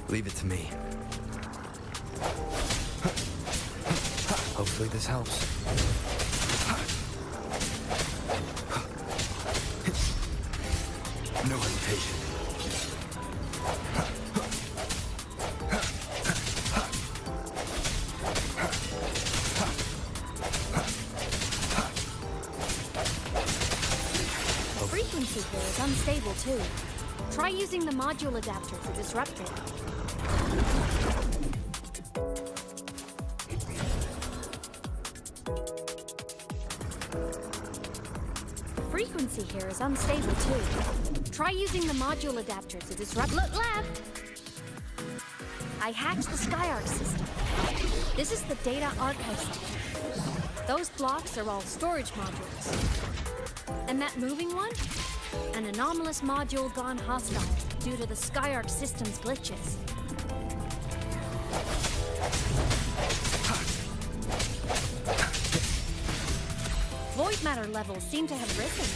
Leave it to me. Hopefully this helps. No hesitation. Frequency here is unstable too. Try using the module adapter to disrupt it. Frequency here is unstable too. Try using the module adapter to disrupt— Look left! I hacked the SkyArc system. This is the data archive station. Those blocks are all storage modules. And that moving one? An anomalous module gone hostile due to the SkyArc system's glitches. Void matter levels seem to have risen.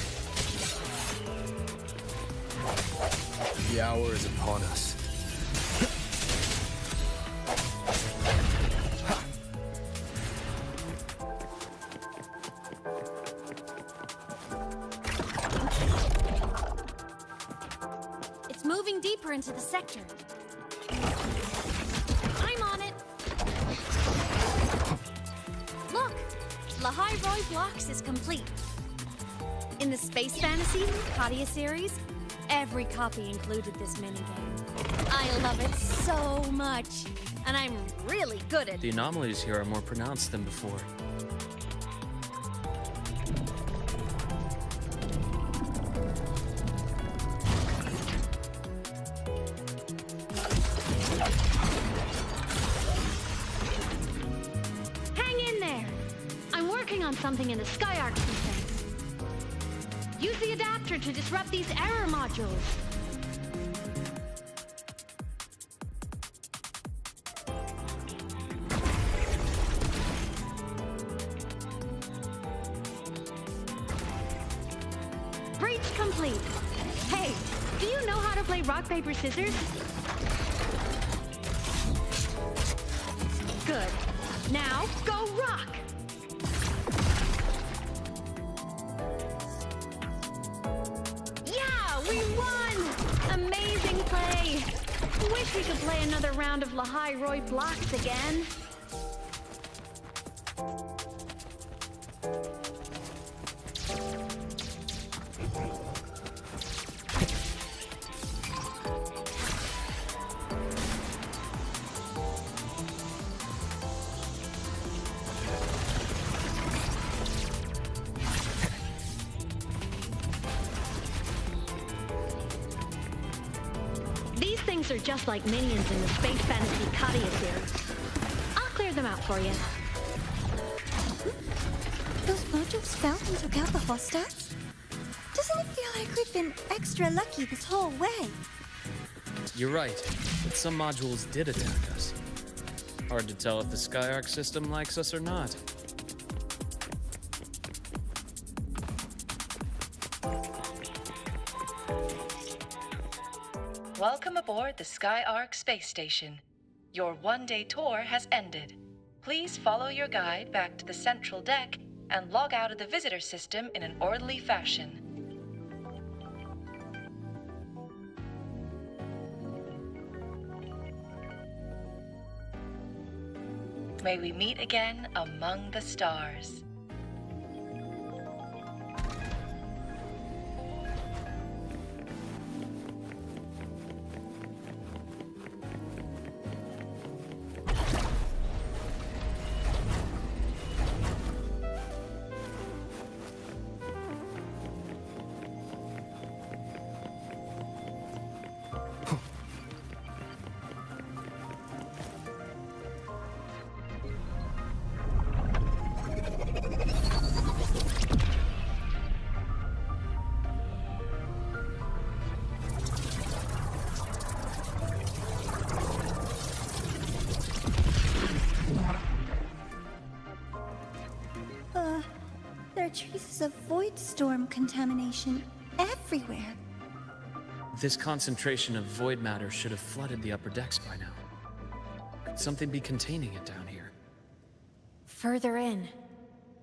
The hour is upon us. It's moving deeper into the sector. I'm on it. Look, Lahai Roy Blocks is complete. In the Space Fantasy Katia series, every copy included this minigame. I love it so much, and I'm really good at it. The anomalies here are more pronounced than before. Hang in there! I'm working on something in the SkyArc system. Use the adapter to disrupt these error modules. Breach complete. Hey, do you know how to play rock, paper, scissors? Good. Now, go rock! Yeah, we won! Amazing play! Wish we could play another round of Lahai Roy Blocks again. These things are just like minions in the Space Fantasy Katia series. I'll clear them out for you. Those modules fell and took out the hostiles? Doesn't it feel like we've been extra lucky this whole way? You're right, but some modules did attack us. Hard to tell if the SkyArc system likes us or not. Welcome aboard the SkyArc space station. Your one-day tour has ended. Please follow your guide back to the central deck and log out of the visitor system in an orderly fashion. May we meet again among the stars. There are traces of void storm contamination everywhere. This concentration of void matter should have flooded the upper decks by now. Could something be containing it down here? Further in.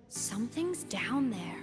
Something's down there.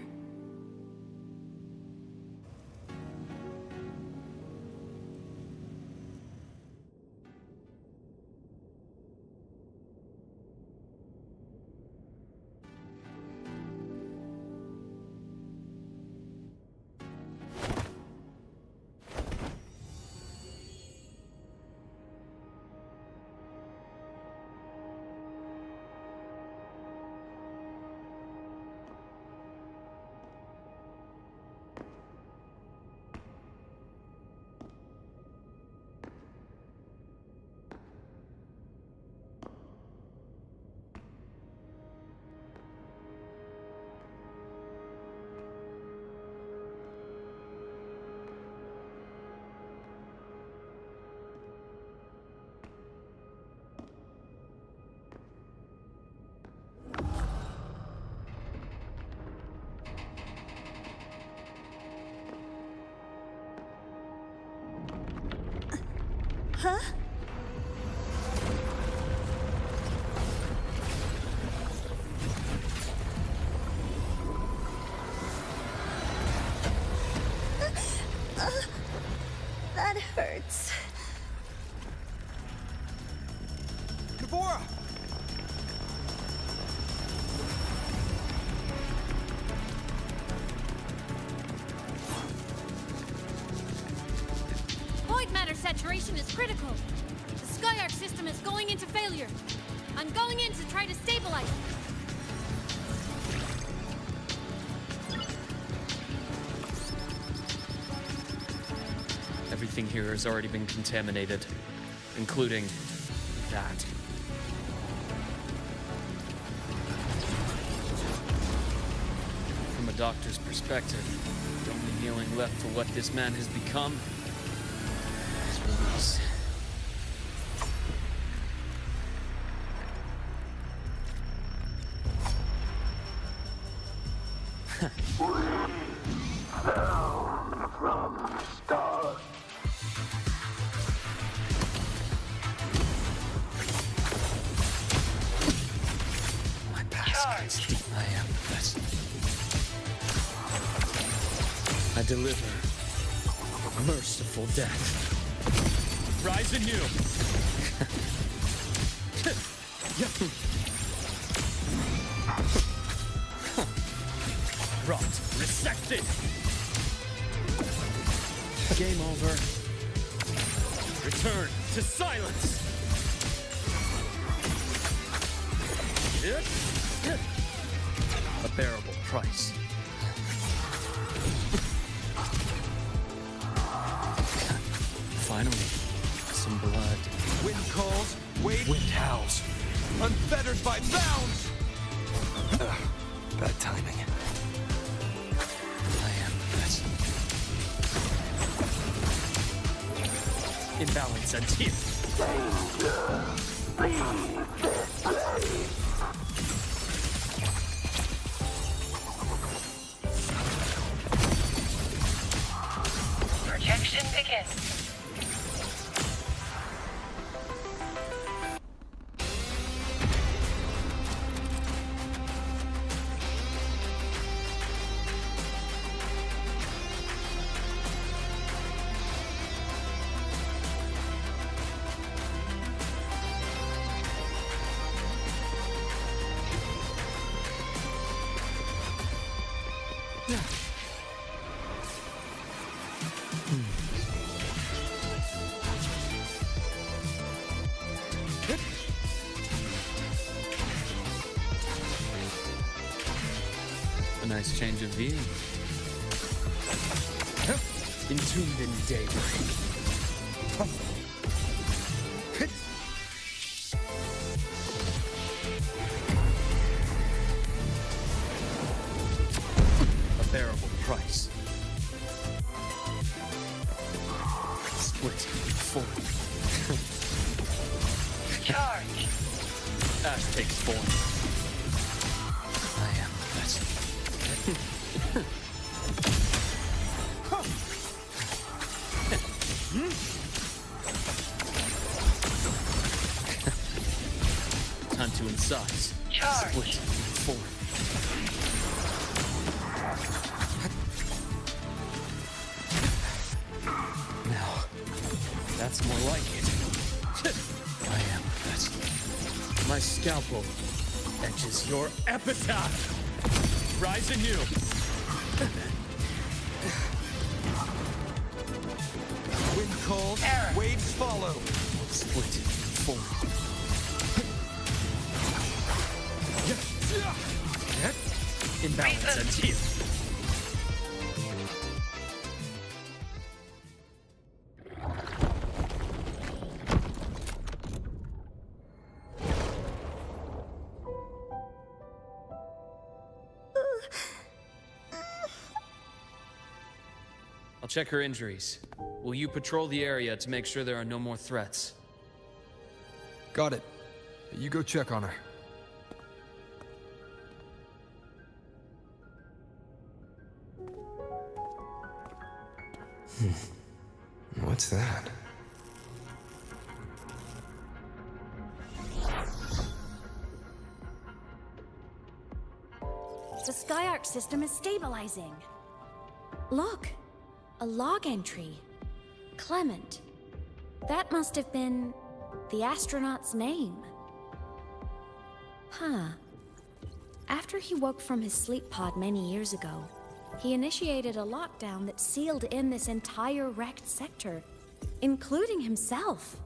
Huh? That hurts. Kavora! Void matter saturation is critical. The Skyark system is going into failure. I'm going in to try to stabilize it. Everything here has already been contaminated, including that. From a doctor's perspective, the only healing left for what this man has become is release. My past gets deep. I am the best. I deliver merciful death. Rise anew. Rot resected. Game over. Return to silence. A bearable price. Finally, some blood. Wind calls, wind howls. Unfettered by bounds! Bad timing. I am the best. Imbalance ends here. Projection begins. A nice change of view. Entombed in daybreak. A bearable price. Split form. Charge. Ash takes form. I am the best. Time to incise. Charge. Split. Forward. Now, that's more like it. I am that. My scalpel etches your epitaph. Rise anew. Wind calls, Error. waves follow. Split. Forward. Imbalance ends here. I'll check her injuries. Will you patrol the area to make sure there are no more threats? Got it. You go check on her. What's that? The Skyarc system is stabilizing. Look, a log entry. Clement. That must have been the astronaut's name. Huh. After he woke from his sleep pod many years ago, he initiated a lockdown that sealed in this entire wrecked sector, including himself.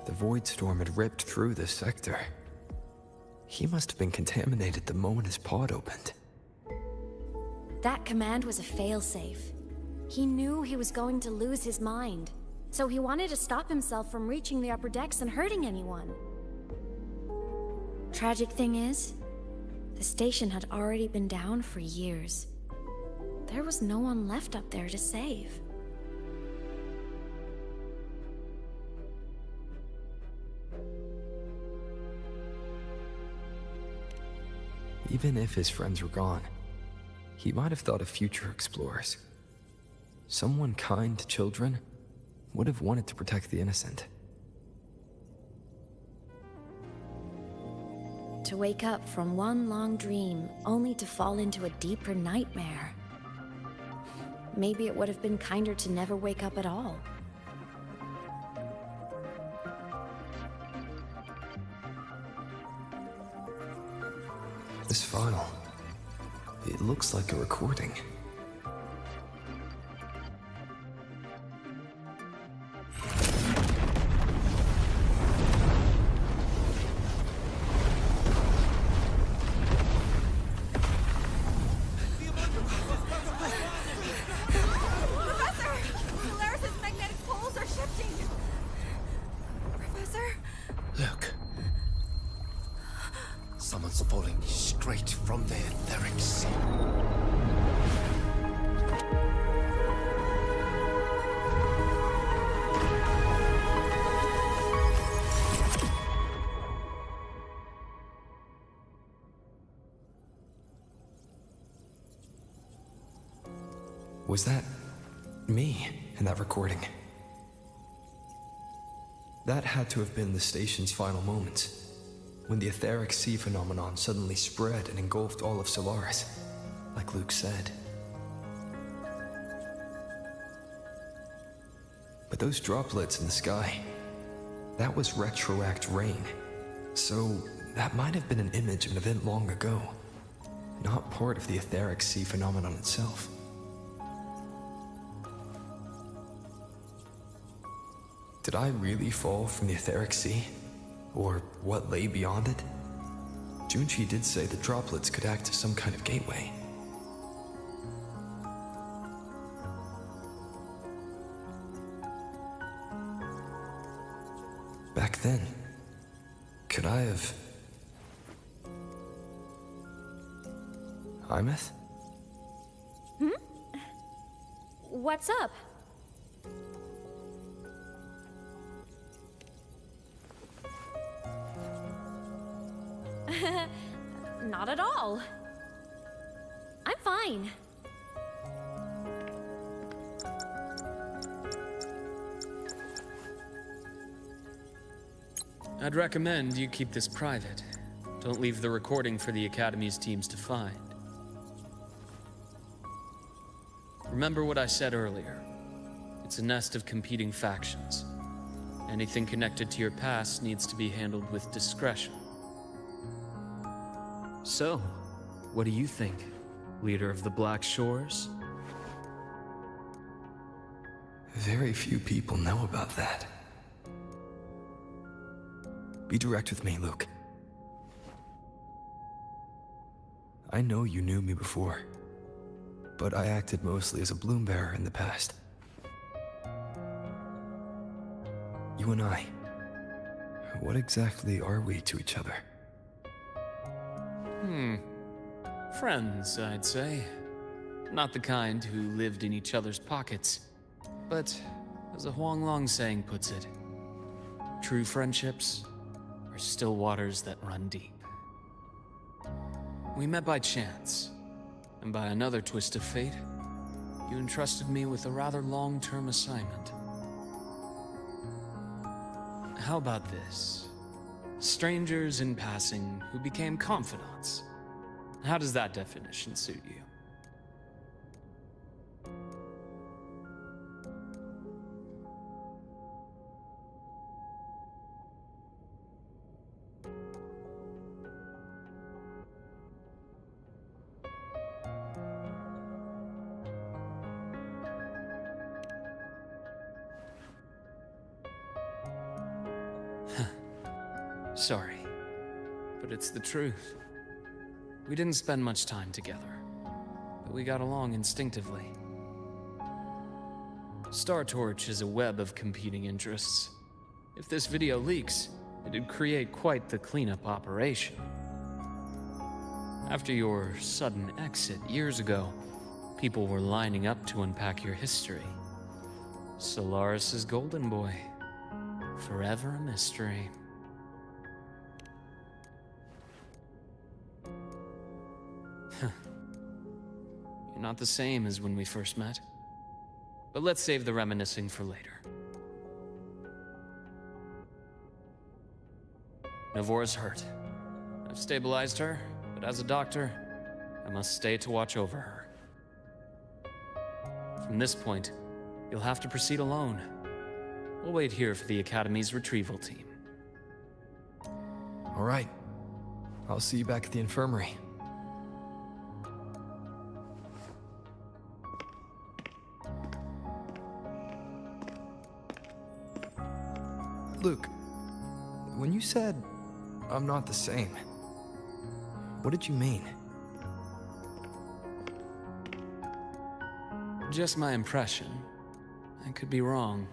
The void storm had ripped through this sector. He must have been contaminated the moment his pod opened. That command was a failsafe. He knew he was going to lose his mind, so he wanted to stop himself from reaching the upper decks and hurting anyone. Tragic thing is, the station had already been down for years. There was no one left up there to save. Even if his friends were gone, he might have thought of future explorers. Someone kind to children would have wanted to protect the innocent. To wake up from one long dream, only to fall into a deeper nightmare. Maybe it would have been kinder to never wake up at all. This file, it looks like a recording. Look. Someone's falling straight from the etheric sea. Was that me in that recording? That had to have been the station's final moments, when the etheric sea phenomenon suddenly spread and engulfed all of Solaris, like Luke said. But those droplets in the sky, that was retroact rain. So that might have been an image of an event long ago, not part of the etheric sea phenomenon itself. Did I really fall from the etheric sea? Or what lay beyond it? Junchi did say the droplets could act as some kind of gateway. Back then, could I have... Imeth? What's up? Not at all. I'm fine. I'd recommend you keep this private. Don't leave the recording for the Academy's teams to find. Remember what I said earlier. It's a nest of competing factions. Anything connected to your past needs to be handled with discretion. So, what do you think, leader of the Black Shores? Very few people know about that. Be direct with me, Luke. I know you knew me before, but I acted mostly as a bloom bearer in the past. You and I, what exactly are we to each other? Friends, I'd say. Not the kind who lived in each other's pockets. But, as a Huanglong saying puts it, true friendships are still waters that run deep. We met by chance, and by another twist of fate, you entrusted me with a rather long-term assignment. How about this? Strangers in passing who became confidants. How does that definition suit you? Sorry, but it's the truth. We didn't spend much time together, but we got along instinctively. Star Torch is a web of competing interests. If this video leaks, it'd create quite the cleanup operation. After your sudden exit years ago, people were lining up to unpack your history. Solaris's golden boy, forever a mystery. You're not the same as when we first met. But let's save the reminiscing for later. Navora's hurt. I've stabilized her, but as a doctor, I must stay to watch over her. From this point, you'll have to proceed alone. We'll wait here for the Academy's retrieval team. All right. I'll see you back at the infirmary. Luke, when you said, I'm not the same, what did you mean? Just my impression. I could be wrong,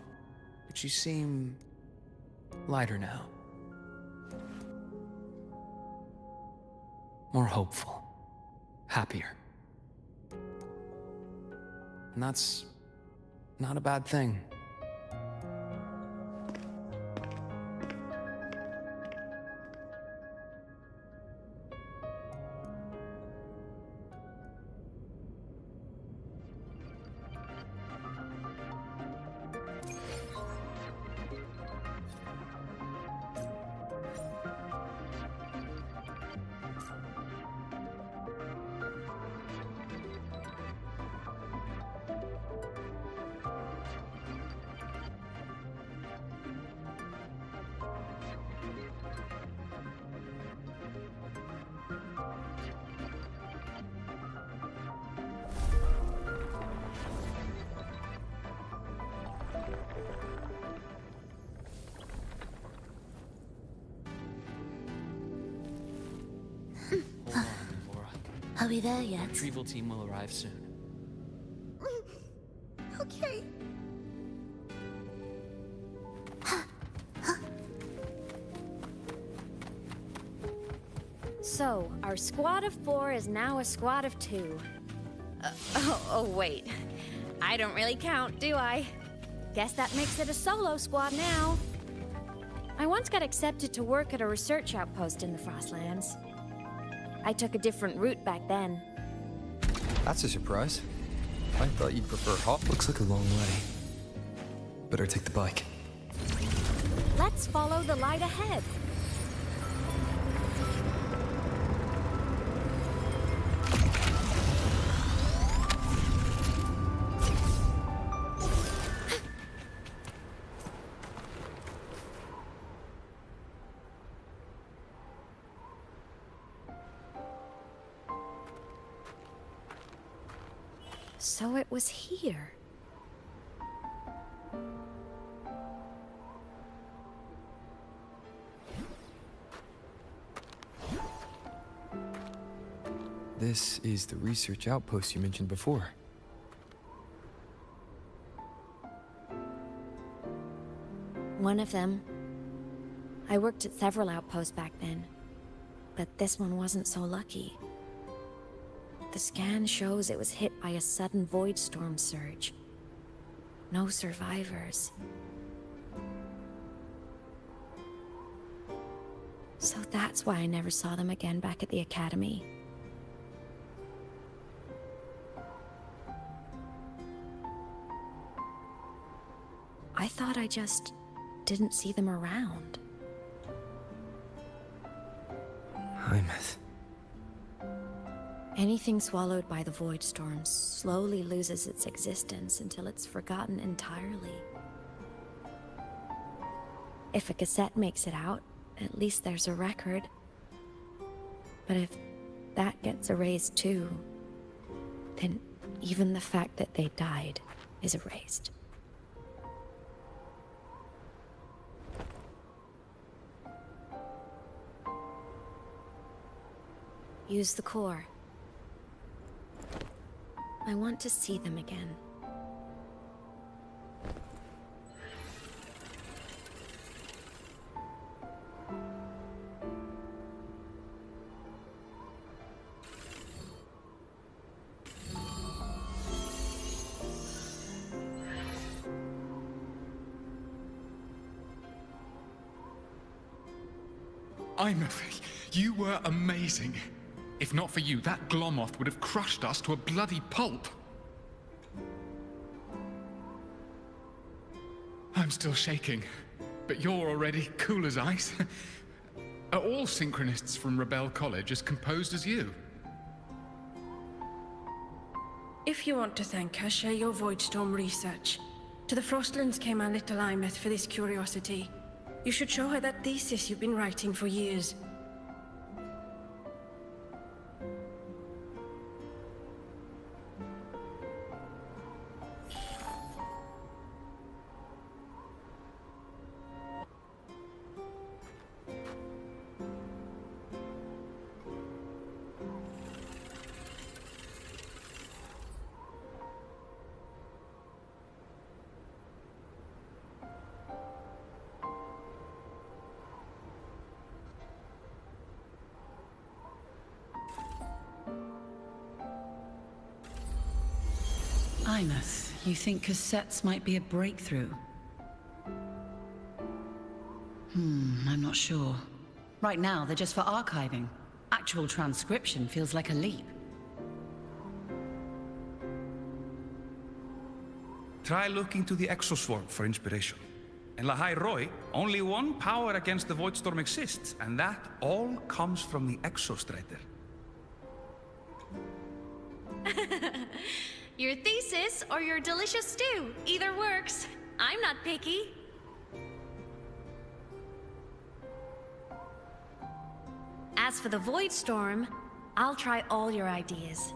but you seem lighter now. More hopeful. Happier. And that's not a bad thing. Hold on, Laura. Are we there yet? Retrieval team will arrive soon. Okay. So, our squad of 4 is now a squad of 2. Oh, wait. I don't really count, do I? Guess that makes it a solo squad now. I once got accepted to work at a research outpost in the Frostlands. I took a different route back then. That's a surprise. I thought you'd prefer hop. Looks like a long way. Better take the bike. Let's follow the light ahead. So it was here. This is the research outpost you mentioned before. One of them. I worked at several outposts back then, but this one wasn't so lucky. The scan shows it was hit by a sudden void storm surge. No survivors. So that's why I never saw them again back at the academy. I thought I just didn't see them around. Hymus. Anything swallowed by the void storms slowly loses its existence until it's forgotten entirely. If a cassette makes it out, at least there's a record. But if that gets erased too, then even the fact that they died is erased. Use the core. I want to see them again. You were amazing. If not for you, that Glomoth would have crushed us to a bloody pulp. I'm still shaking, but you're already cool as ice. Are all synchronists from Rebel College as composed as you? If you want to thank her, share your Voidstorm research. To the Frostlands came our little Imeth for this curiosity. You should show her that thesis you've been writing for years. Imeth, you think cassettes might be a breakthrough? I'm not sure. Right now, they're just for archiving. Actual transcription feels like a leap. Try looking to the Exoswarm for inspiration. In Lahai Roi, only one power against the Voidstorm exists, and that all comes from the Exostrator. Your thesis or your delicious stew, either works. I'm not picky. As for the Void Storm, I'll try all your ideas.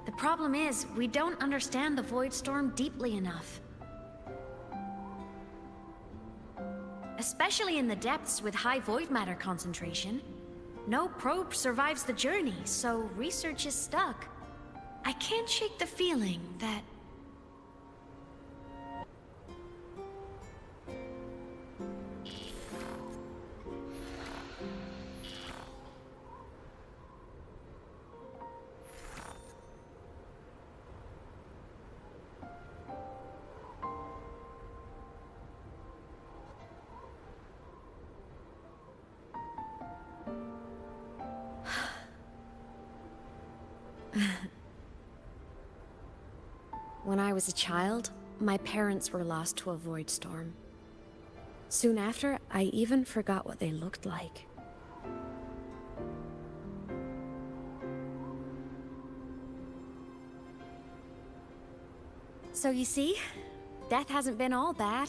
The problem is, we don't understand the Void Storm deeply enough. Especially in the depths with high void matter concentration. No probe survives the journey, so research is stuck. I can't shake the feeling that... When I was a child, my parents were lost to a void storm. Soon after, I even forgot what they looked like. So you see, death hasn't been all bad.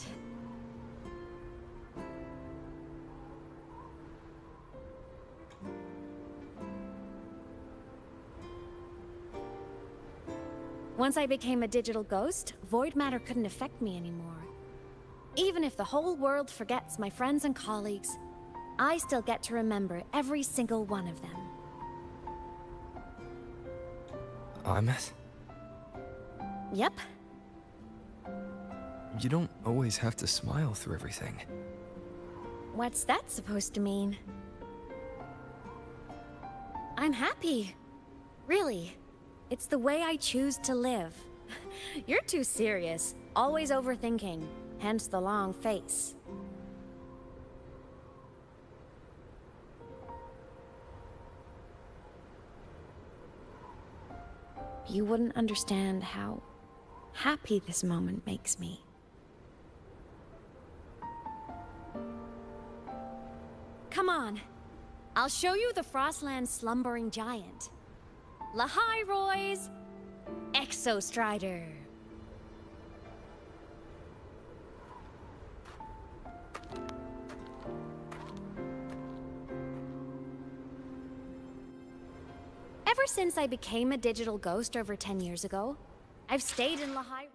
Once I became a digital ghost, void matter couldn't affect me anymore. Even if the whole world forgets my friends and colleagues, I still get to remember every single one of them. Ameth? Yep. You don't always have to smile through everything. What's that supposed to mean? I'm happy. Really. It's the way I choose to live. You're too serious. Always overthinking. Hence the long face. You wouldn't understand how happy this moment makes me. Come on. I'll show you the Frostland's slumbering giant. Lahai Roy's Exostrider. Ever since I became a digital ghost over 10 years ago, I've stayed in Lahai.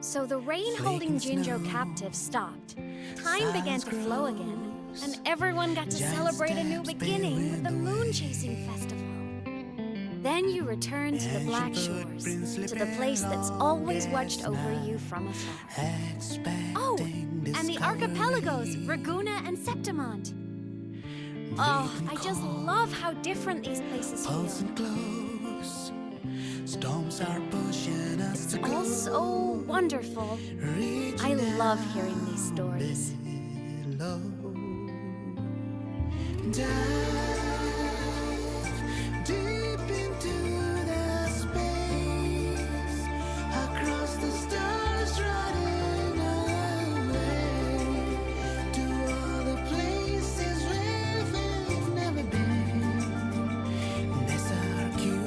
So the rain holding Jinjo captive stopped. Time began to flow again, and everyone got to celebrate a new beginning with the Moon-Chasing Festival. Then you returned to the Black Shores, to the place that's always watched over you from afar. Oh, and the archipelagos, Raguna and Septimont. Oh, I just love how different these places feel. Storms are pushing us It's all so wonderful. I love hearing these stories. Dive deep into the space, across the stars running away, to all the places where we've never been. That's our curiosity.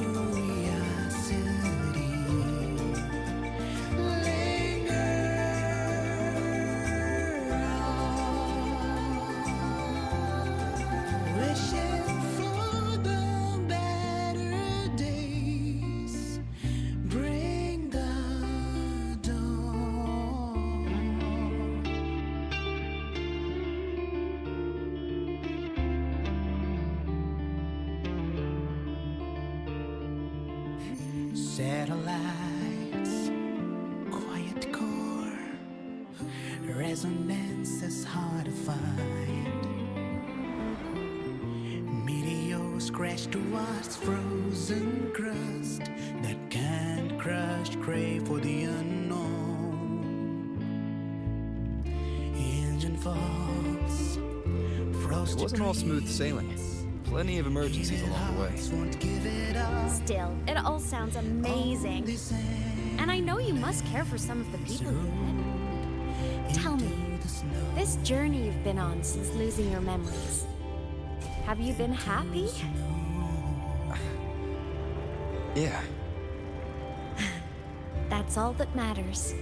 Linger on, wishing for the better days. Bring the dawn. Satellites, quiet core, resonance is hard to find. Meteors crash towards frozen crust that can't crush, crave for the unknown. Engine falls, It wasn't all smooth sailing. Plenty of emergencies along the way. won't give it up. Still, it all sounds amazing. And I know you must care for some of the people you met. Tell me, this journey you've been on since losing your memories, have you been happy? Yeah. That's all that matters.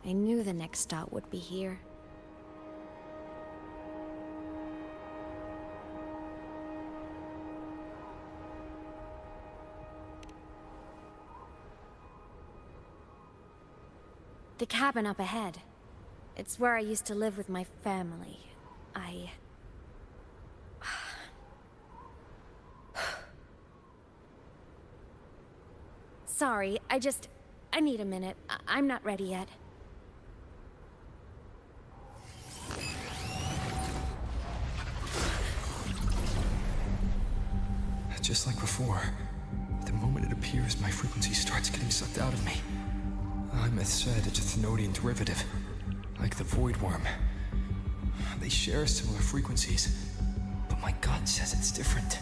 I knew the next stop would be here. The cabin up ahead. It's where I used to live with my family. Sorry, I need a minute. I'm not ready yet. Just like before, the moment it appears, my frequency starts getting sucked out of me. Imeth said it's a Thenodian derivative, like the Void Worm. They share similar frequencies, but my gut says it's different.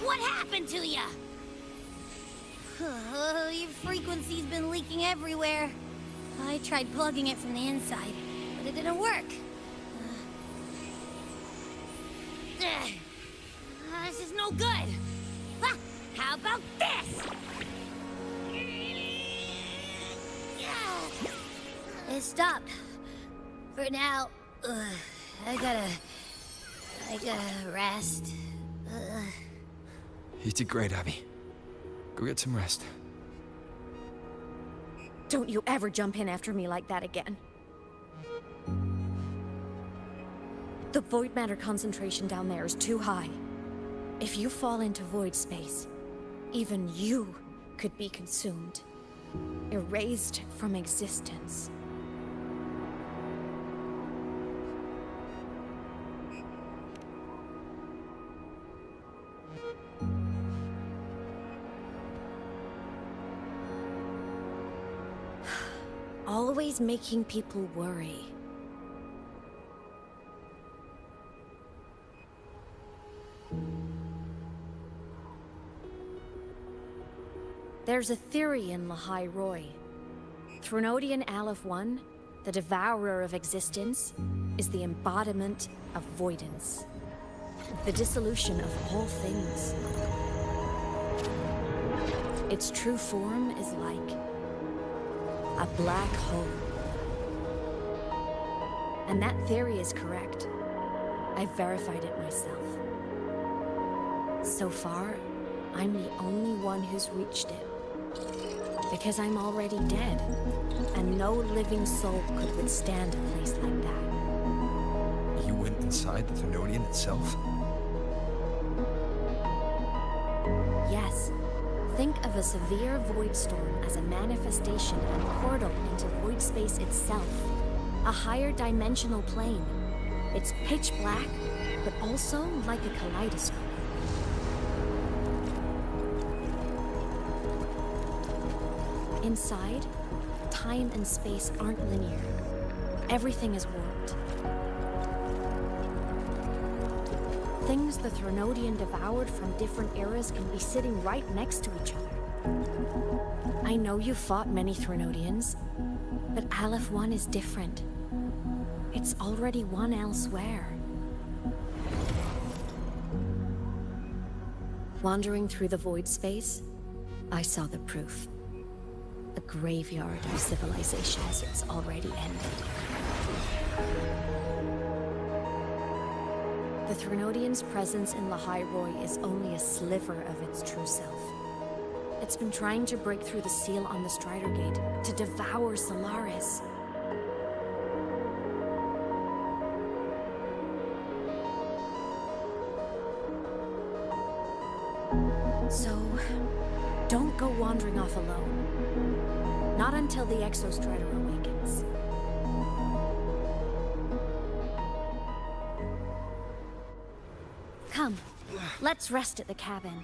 What happened to ya? Your frequency's been leaking everywhere. I tried plugging it from the inside, but it didn't work. This is no good. How about this? It stopped. For now. I gotta rest. You did great, Abby. Go get some rest. Don't you ever jump in after me like that again. The void matter concentration down there is too high. If you fall into void space, even you could be consumed, erased from existence. Always making people worry. There's a theory in Lahai Roy. Threnodian Aleph 1, the devourer of existence, is the embodiment of voidance. The dissolution of all things. Its true form is like a black hole. And that theory is correct. I've verified it myself. So far, I'm the only one who's reached it. Because I'm already dead, and no living soul could withstand a place like that. You went inside the Threnodian itself? Yes. Think of a severe void storm as a manifestation and portal into void space itself. A higher dimensional plane. It's pitch black, but also like a kaleidoscope. Inside, time and space aren't linear. Everything is warped. Things the Threnodian devoured from different eras can be sitting right next to each other. I know you fought many Threnodians, but Aleph 1 is different. It's already won elsewhere. Wandering through the void space, I saw the proof. A graveyard of civilizations it's already ended. The Threnodian's presence in Lahai Roy is only a sliver of its true self. It's been trying to break through the seal on the Strider Gate to devour Solaris. So, don't go wandering off alone. Not until the Exostrider awakens. Come, let's rest at the cabin.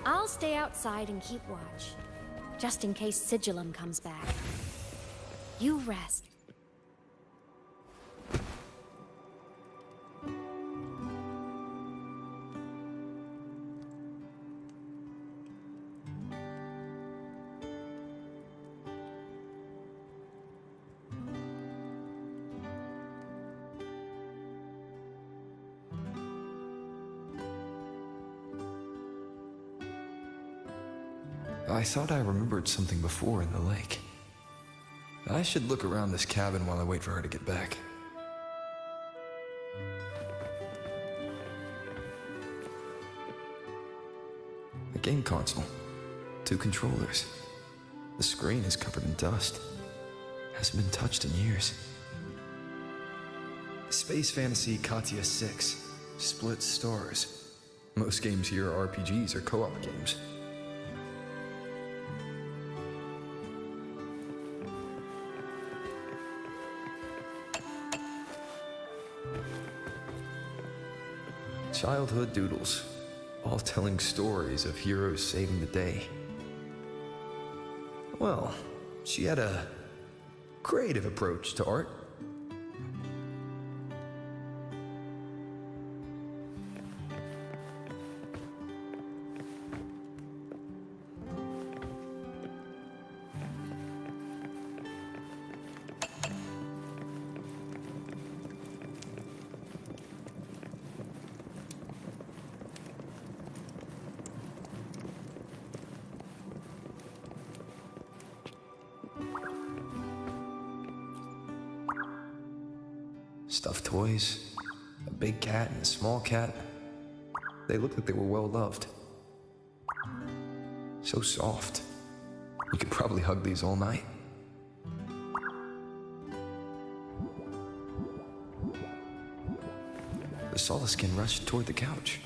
I'll stay outside and keep watch, just in case Sigillum comes back. You rest. I thought I remembered something before in the lake. I should look around this cabin while I wait for her to get back. A game console. 2 controllers. The screen is covered in dust. Hasn't been touched in years. Space Fantasy Katya 6. Split stars. Most games here are RPGs or co-op games. Childhood doodles, all telling stories of heroes saving the day. Well, she had a creative approach to art. Stuffed toys, a big cat and a small cat. They looked like they were well loved. So soft. You could probably hug these all night. The Solaskin rushed toward the couch.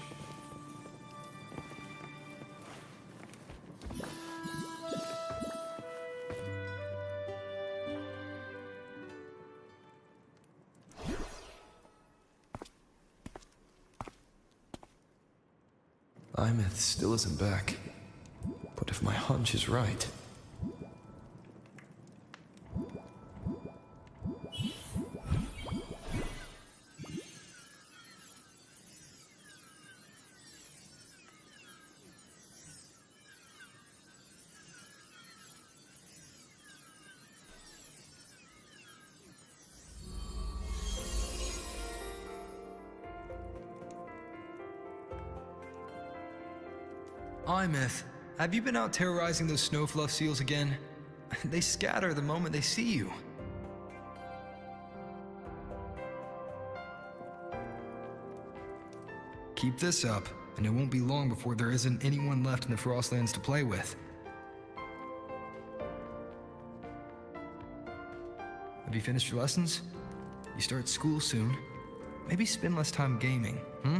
Imeth still isn't back. But if my hunch is right... Imeth, have you been out terrorizing those snowfluff seals again? They scatter the moment they see you. Keep this up, and it won't be long before there isn't anyone left in the Frostlands to play with. Have you finished your lessons? You start school soon. Maybe spend less time gaming, hmm?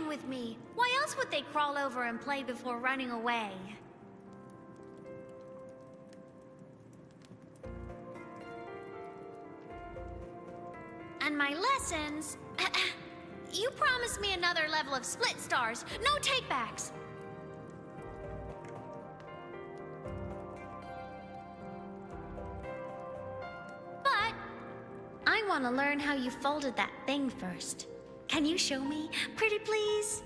With me. Why else would they crawl over and play before running away? And my lessons... You promised me another level of split stars. No takebacks. But I want to learn how you folded that thing first. Can you show me, pretty please?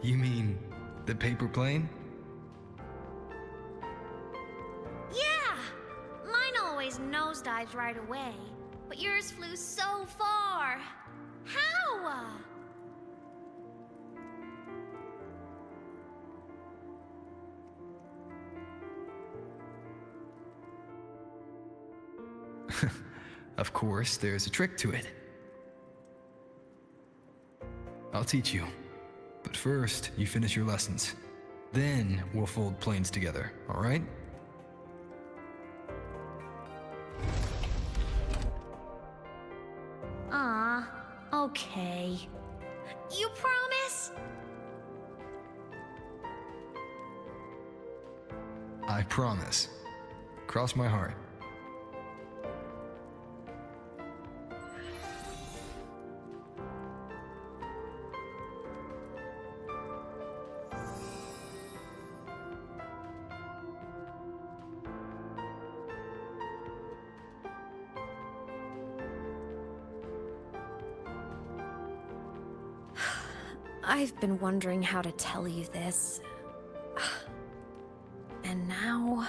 You mean the paper plane? Nosedives right away, but yours flew so far. How? Of course, there's a trick to it. I'll teach you. But first, you finish your lessons. Then we'll fold planes together, all right? Okay. You promise? I promise. Cross my heart. I've been wondering how to tell you this. And now...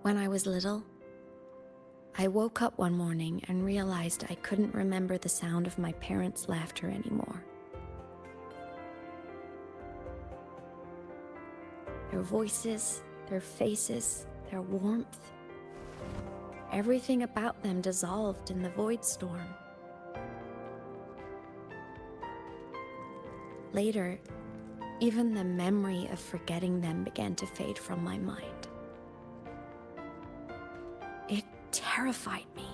When I was little, I woke up one morning and realized I couldn't remember the sound of my parents' laughter anymore. Their voices, their faces, their warmth. Everything about them dissolved in the void storm. Later, even the memory of forgetting them began to fade from my mind. It terrified me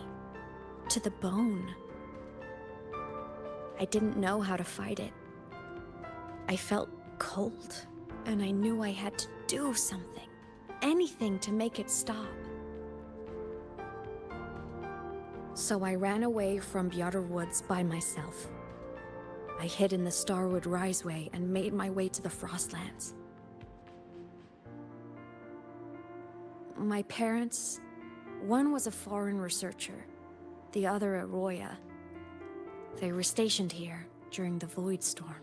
to the bone. I didn't know how to fight it. I felt cold, and I knew I had to do something, anything to make it stop. So I ran away from Bjorder Woods by myself. I hid in the Starwood Riseway and made my way to the Frostlands. My parents, one was a foreign researcher, the other a Roya. They were stationed here during the Void Storm.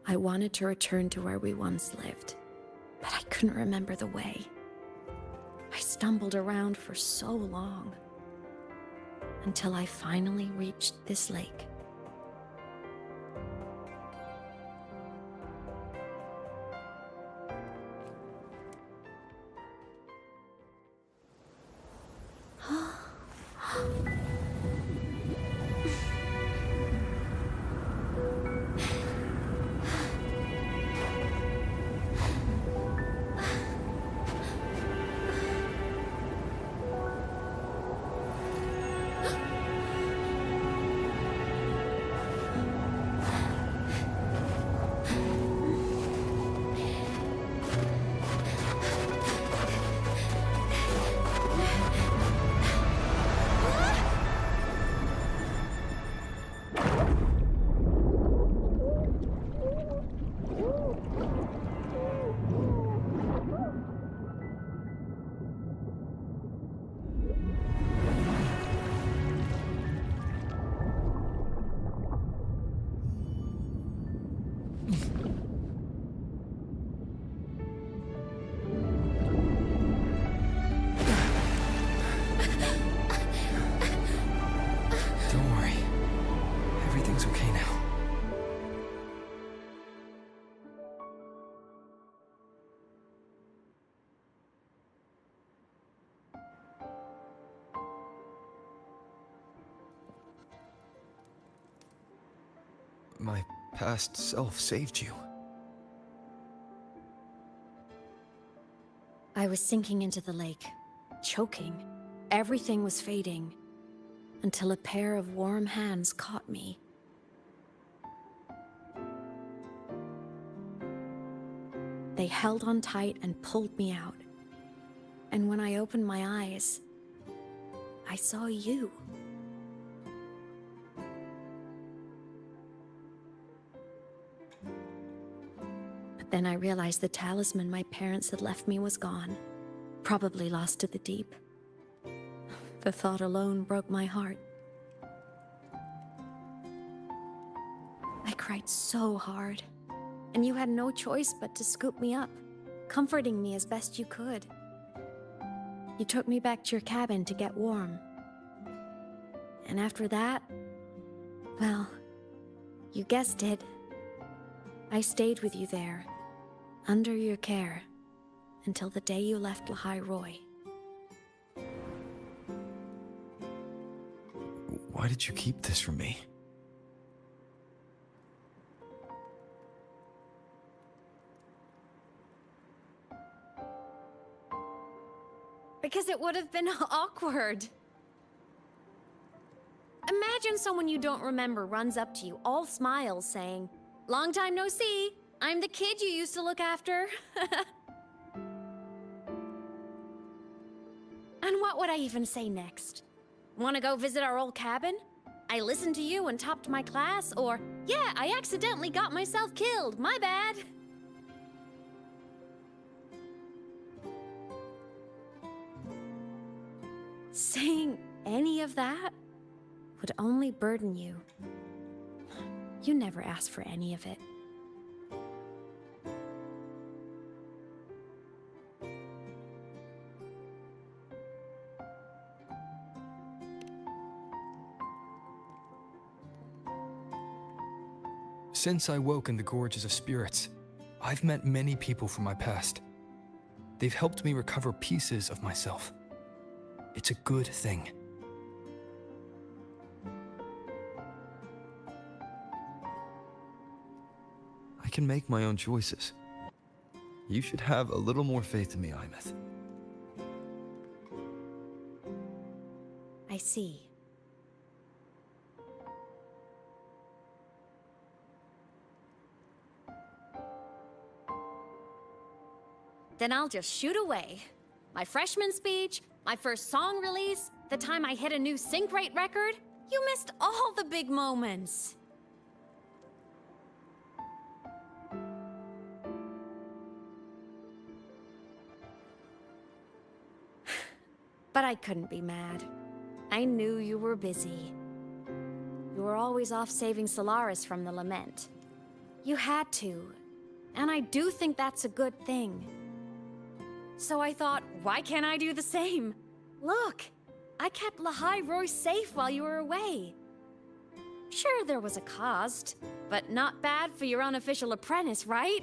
I wanted to return to where we once lived, but I couldn't remember the way. I stumbled around for so long, until I finally reached this lake. My past self saved you. I was sinking into the lake, choking. Everything was fading, until a pair of warm hands caught me. They held on tight and pulled me out. And when I opened my eyes, I saw you. Then I realized the talisman my parents had left me was gone, probably lost to the deep. The thought alone broke my heart. I cried so hard, and you had no choice but to scoop me up, comforting me as best you could. You took me back to your cabin to get warm. And after that, well, you guessed it. I stayed with you there, under your care, until the day you left Lahai Roy. Why did you keep this from me? Because it would have been awkward. Imagine someone you don't remember runs up to you, all smiles, saying, "Long time no see. I'm the kid you used to look after." And what would I even say next? Want to go visit our old cabin? I listened to you and topped my class, or, yeah, I accidentally got myself killed, my bad. Saying any of that would only burden you. You never asked for any of it. Since I woke in the Gorges of Spirits, I've met many people from my past. They've helped me recover pieces of myself. It's a good thing. I can make my own choices. You should have a little more faith in me, Imeth. I see. Then I'll just shoot away. My freshman speech, my first song release, the time I hit a new sync rate record. You missed all the big moments. But I couldn't be mad. I knew you were busy. You were always off saving Solaris from the lament. You had to, and I do think that's a good thing. So I thought, why can't I do the same? Look, I kept Lahai Roy safe while you were away. Sure, there was a cost, but not bad for your unofficial apprentice, right?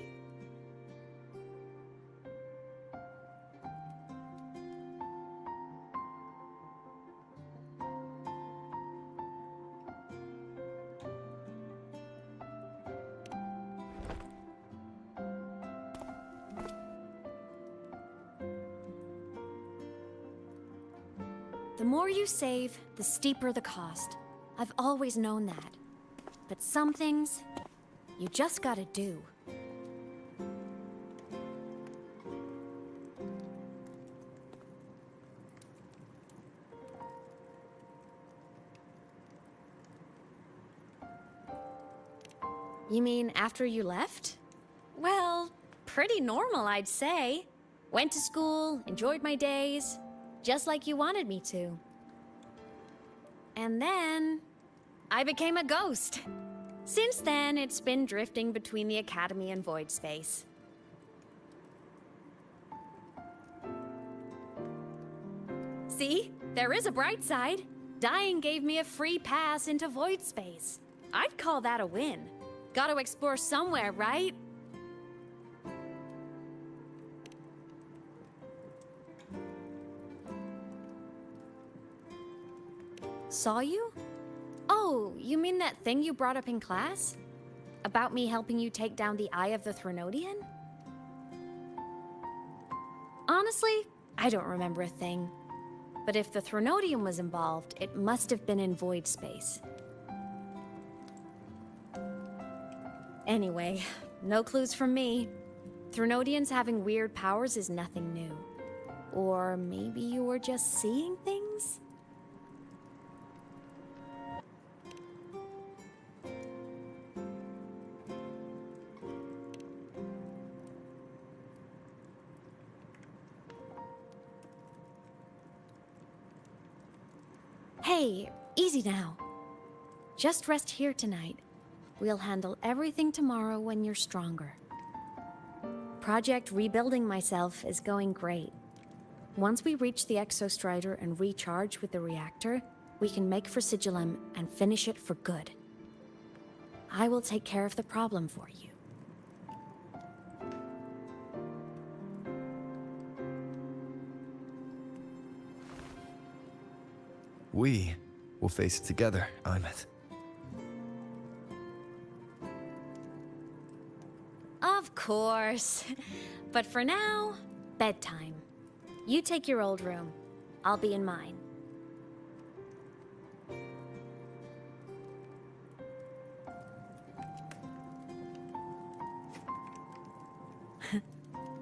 The more you save, the steeper the cost. I've always known that. But some things, you just gotta do. You mean after you left? Well, pretty normal, I'd say. Went to school, enjoyed my days, just like you wanted me to. And then, I became a ghost. Since then, it's been drifting between the Academy and Void Space. See? There is a bright side. Dying gave me a free pass into Void Space. I'd call that a win. Gotta explore somewhere, right? Saw you? Oh, you mean that thing you brought up in class? About me helping you take down the Eye of the Threnodian? Honestly, I don't remember a thing. But if the Threnodian was involved, it must have been in Void Space. Anyway, no clues from me. Threnodians having weird powers is nothing new. Or maybe you were just seeing things? Hey, easy now. Just rest here tonight. We'll handle everything tomorrow when you're stronger. Project Rebuilding Myself is going great. Once we reach the Exostrider and recharge with the reactor, we can make for Sigilum and finish it for good. I will take care of the problem for you. We will face it together, Imeth. Of course. But for now, bedtime. You take your old room. I'll be in mine.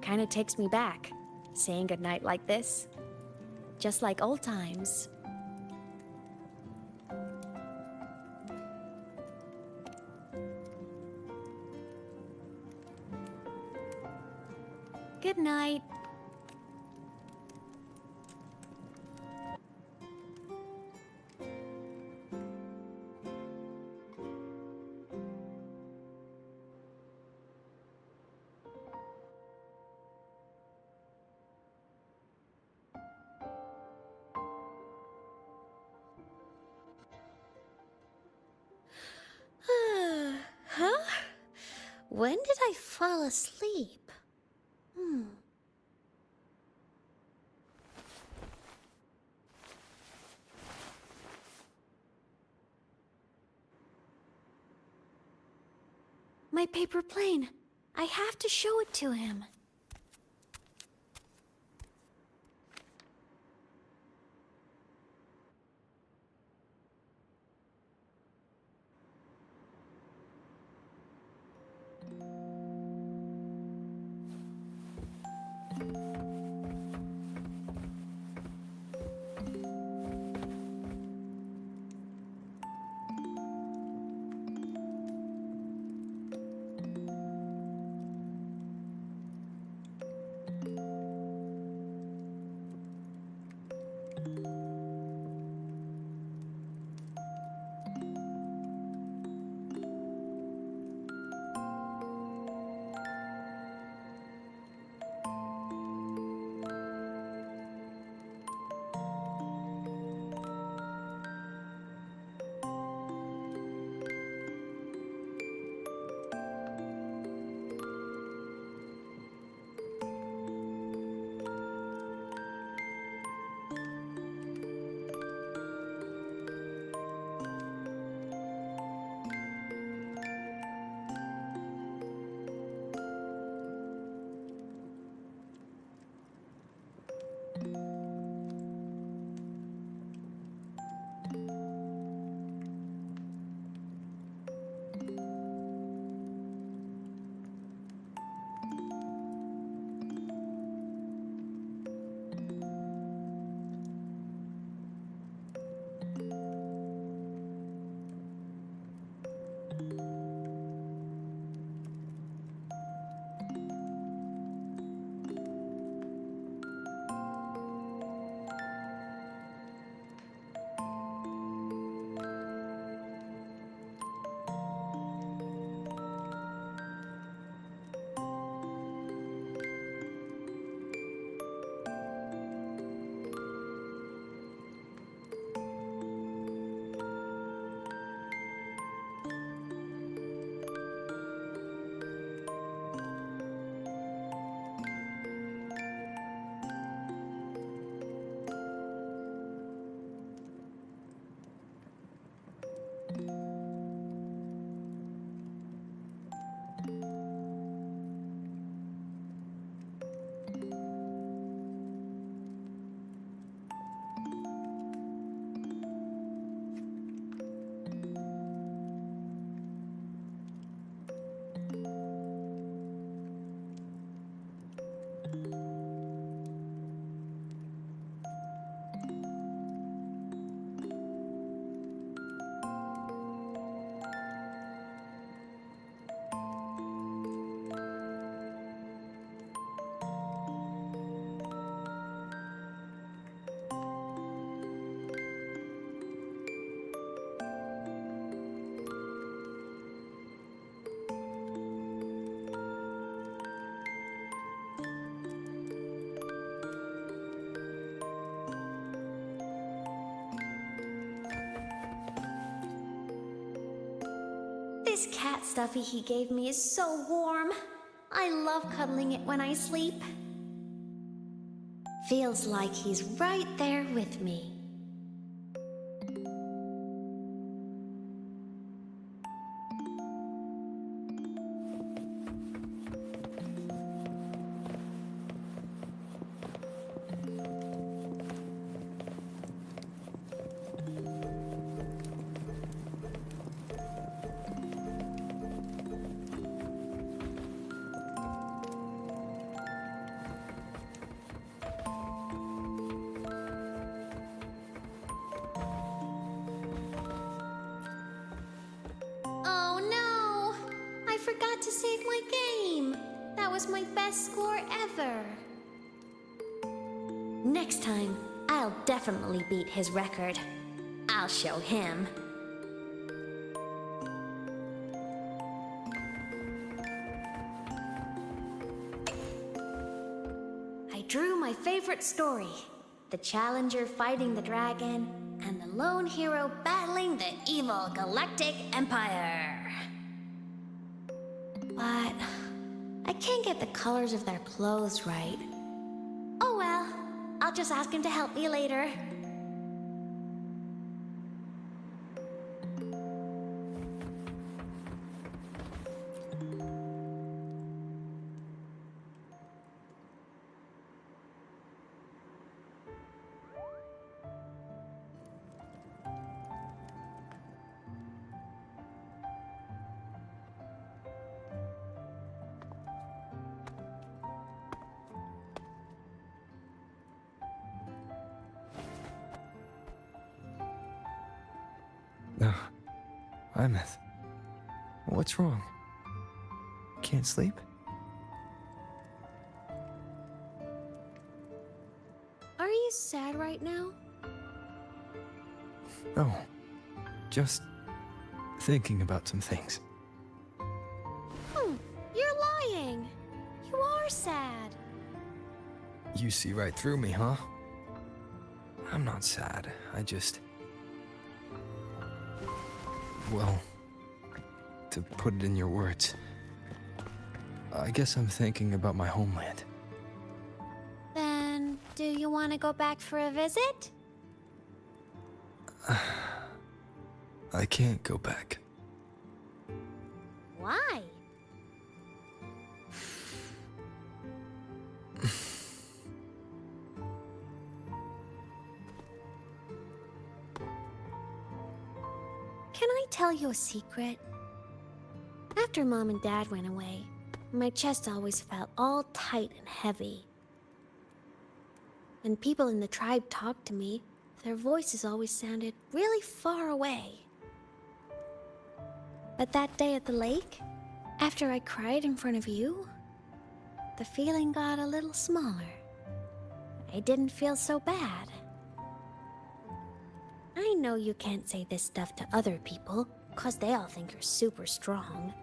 Kinda takes me back, saying goodnight like this. Just like old times. Good night. Huh? When did I fall asleep? My paper plane. I have to show it to him. This cat stuffy he gave me is so warm. I love cuddling it when I sleep. Feels like he's right there with me. Forgot to save my game. That was my best score ever. Next time, I'll definitely beat his record. I'll show him. I drew my favorite story. The Challenger fighting the dragon, and the lone hero battling the evil Galactic Empire. but I can't get the colors of their clothes right. Oh well, I'll just ask him to help me later. No. Imeth. What's wrong? Can't sleep? Are you sad right now? No. Just thinking about some things. You're lying. You are sad. You see right through me, huh? I'm not sad. I just... Well, to put it in your words, I guess I'm thinking about my homeland. Then, do you want to go back for a visit? I can't go back. Why? Can I tell you a secret? After Mom and Dad went away, my chest always felt all tight and heavy. When people in the tribe talked to me, their voices always sounded really far away. But that day at the lake, after I cried in front of you, the feeling got a little smaller. I didn't feel so bad. I know you can't say this stuff to other people, 'cause they all think you're super strong.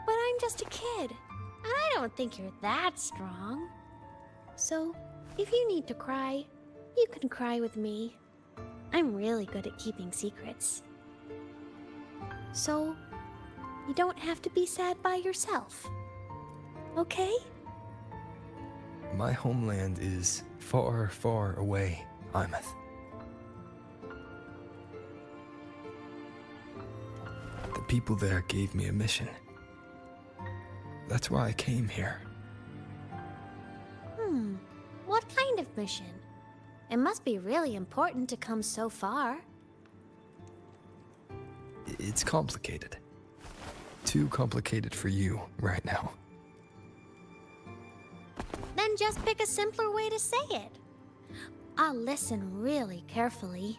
But I'm just a kid, and I don't think you're that strong. So, if you need to cry, you can cry with me. I'm really good at keeping secrets. So, you don't have to be sad by yourself. Okay? My homeland is far, far away, Imeth. The people there gave me a mission. That's why I came here. What kind of mission? It must be really important to come so far. It's complicated. Too complicated for you right now. Then just pick a simpler way to say it. I'll listen really carefully.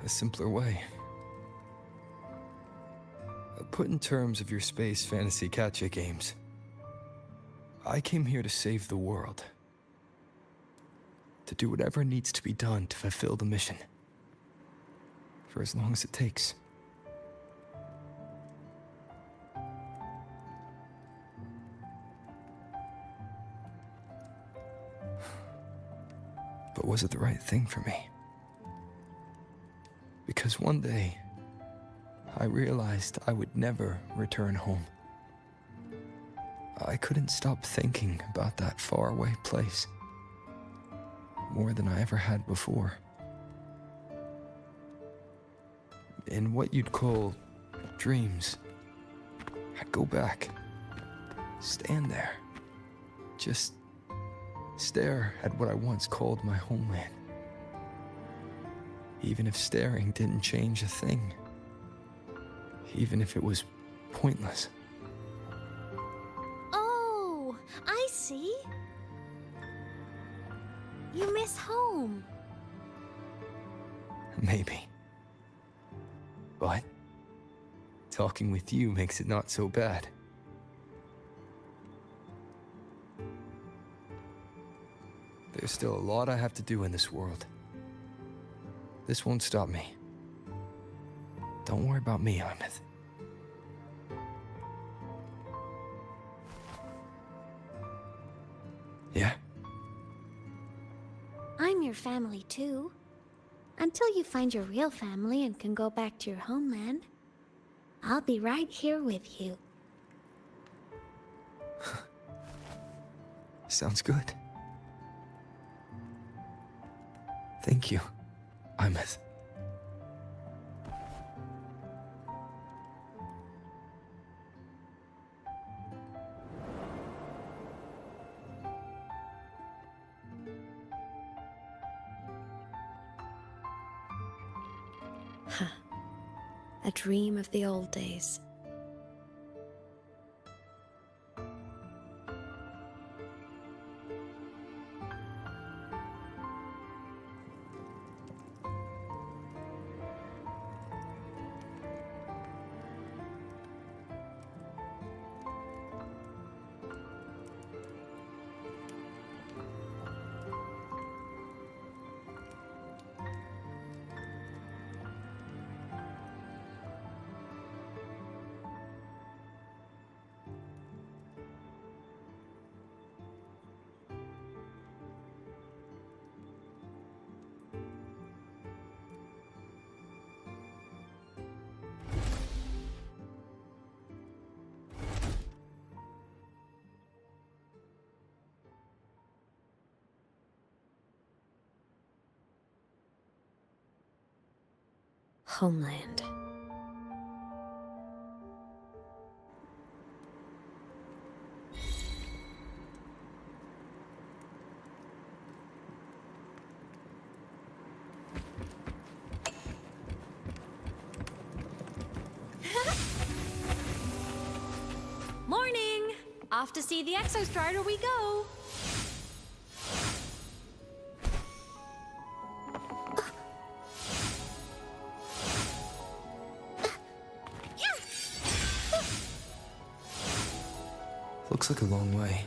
A simpler way. Put in terms of your space fantasy gacha games. I came here to save the world. To do whatever needs to be done to fulfill the mission. For as long as it takes. But was it the right thing for me? Because one day, I realized I would never return home. I couldn't stop thinking about that faraway place. More than I ever had before. In what you'd call dreams, I'd go back, stand there, just stare at what I once called my homeland. Even if staring didn't change a thing. Even if it was pointless. Oh, I see. You miss home. Maybe. But talking with you makes it not so bad. There's still a lot I have to do in this world. This won't stop me. Don't worry about me, Imeth. Yeah? I'm your family too. Until you find your real family and can go back to your homeland, I'll be right here with you. Sounds good. Thank you, Imeth. A dream of the old days. Homeland. Morning! Off to see the Exostrider we go! Looks like a long way.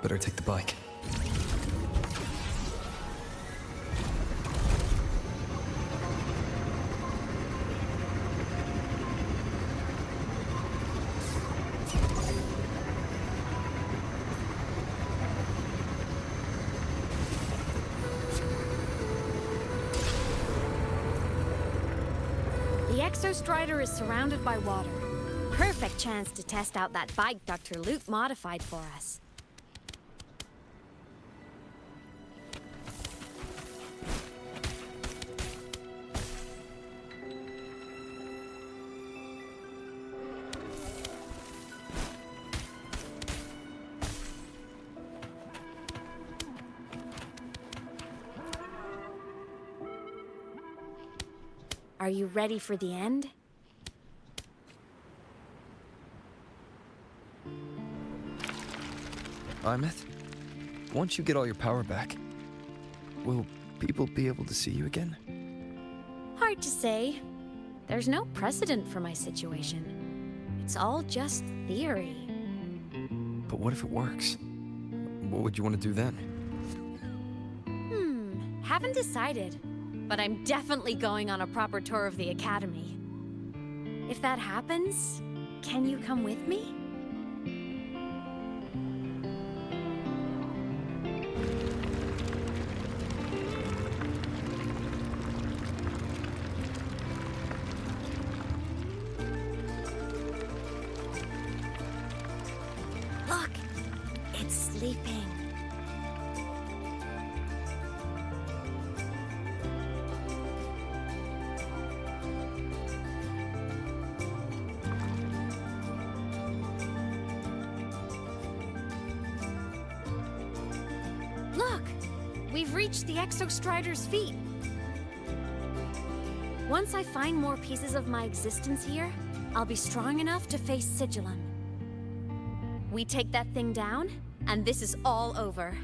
Better take the bike. The Exostrider is surrounded by water. Perfect chance to test out that bike Dr. Luke modified for us. Are you ready for the end? Imeth, once you get all your power back, will people be able to see you again? Hard to say. There's no precedent for my situation. It's all just theory. But what if it works? What would you want to do then? Haven't decided. But I'm definitely going on a proper tour of the Academy. If that happens, can you come with me? Look, it's sleeping. Look! We've reached the Exostrider's feet. Once I find more pieces of my existence here, I'll be strong enough to face Sigilon. We take that thing down, and this is all over.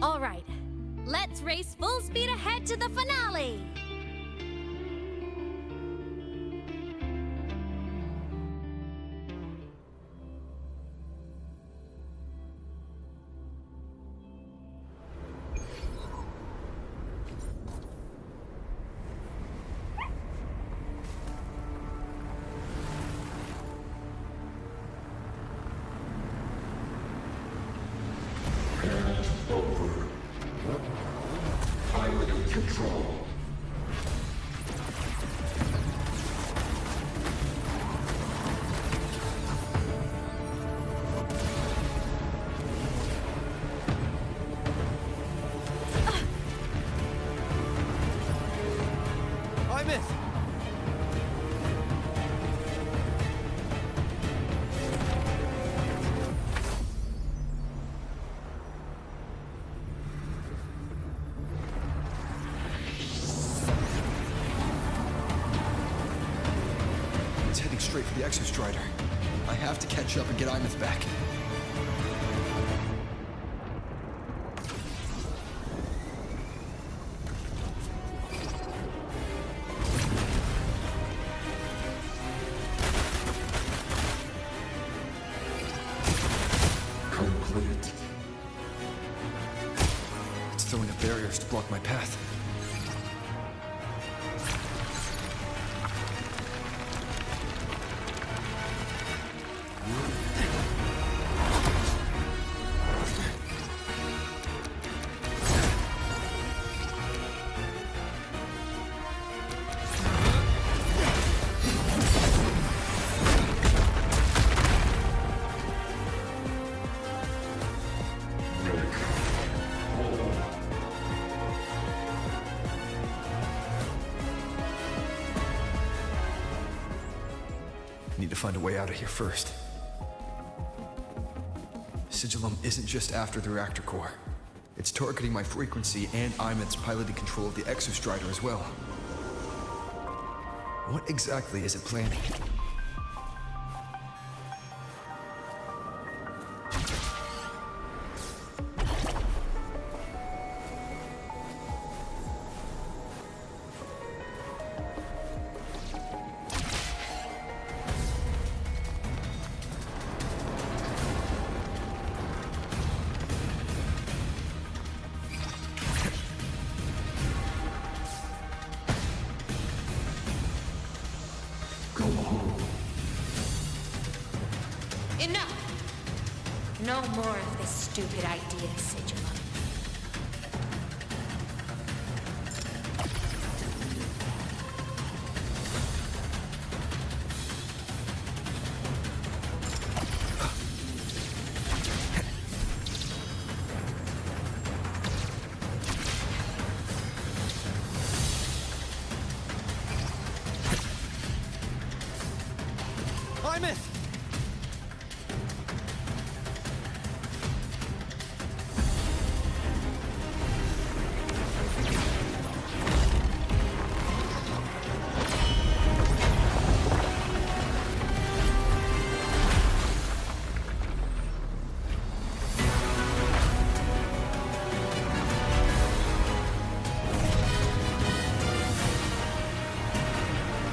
All right, let's race full speed ahead to the finale! Pilot control. the Exostrider. I have to catch up and get Imeth back. Complete. It's throwing up barriers to block my path. Need to find a way out of here first. Sigillum isn't just after the reactor core. It's targeting my frequency and Imeth's piloted control of the Exostrider as well. What exactly is it planning? Enough! No more of this stupid idea, Sigillum. Imeth!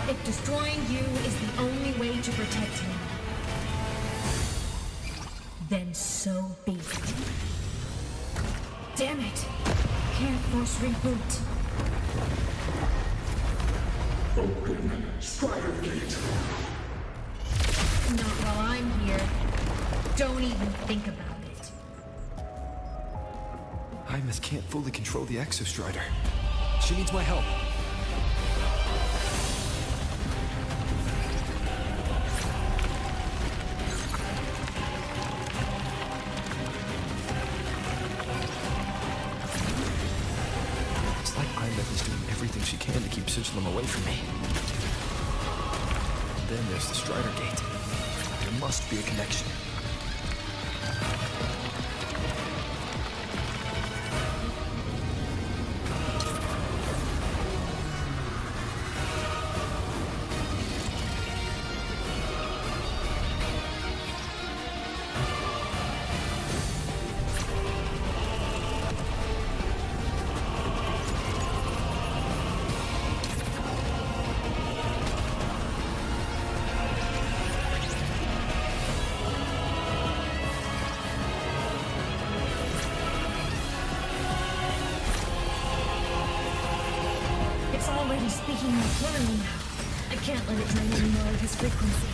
If destroying you is the only way to protect him, then so be it. Damn it! Can't force reboot. Open Strider Gate. Not while I'm here. Don't even think about it. Imeth can't fully control the Exostrider. She needs my help. It's like Imeth is doing everything she can to keep Sigillum away from me. And then there's the Strider Gate. There must be a connection. It's already speaking more clearly now. I can't let it drain any more of his frequency.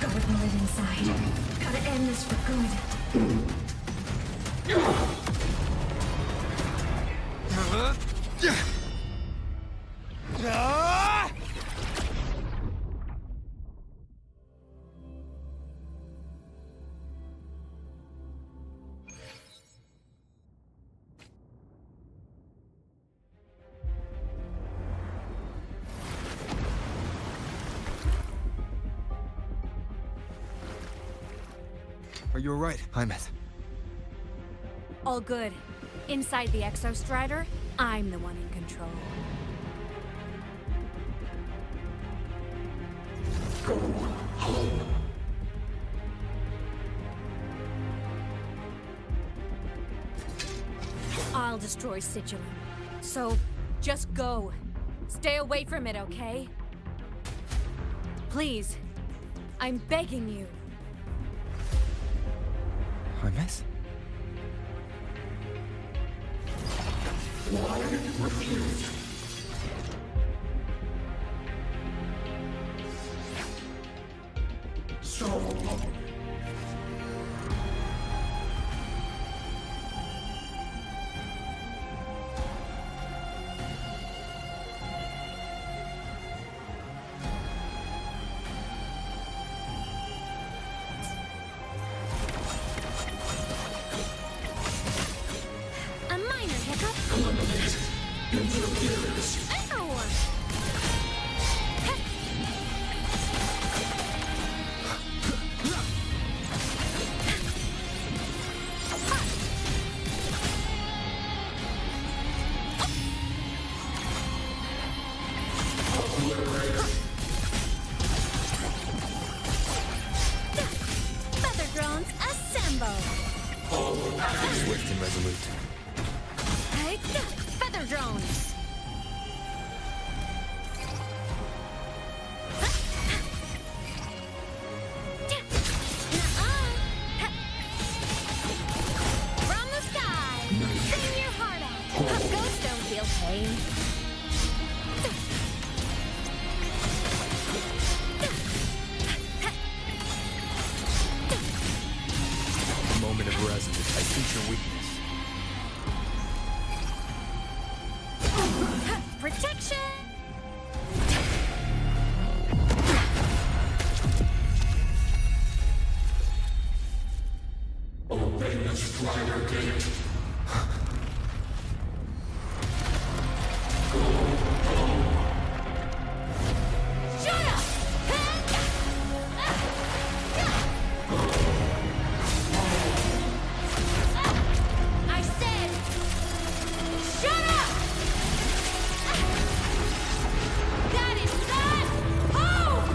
Gotta pull it inside. Gotta end this for good. Are you alright, Imeth? All good. Inside the Exostrider, I'm the one in control. Go home. I'll destroy Sigilum. So, just go. Stay away from it, okay? Please. I'm begging you. Hermes? Why refuse? So long. A minor hiccup. Eliminate interference. Ow! Feather drones assemble. Swift and resolute. Feather drones. From the sky, sing your heart out. Ghosts don't feel pain. Moment of resonance. I sense your weakness. Protection! Obey the Strider Gate. Shut up! I said, shut up! That is not home!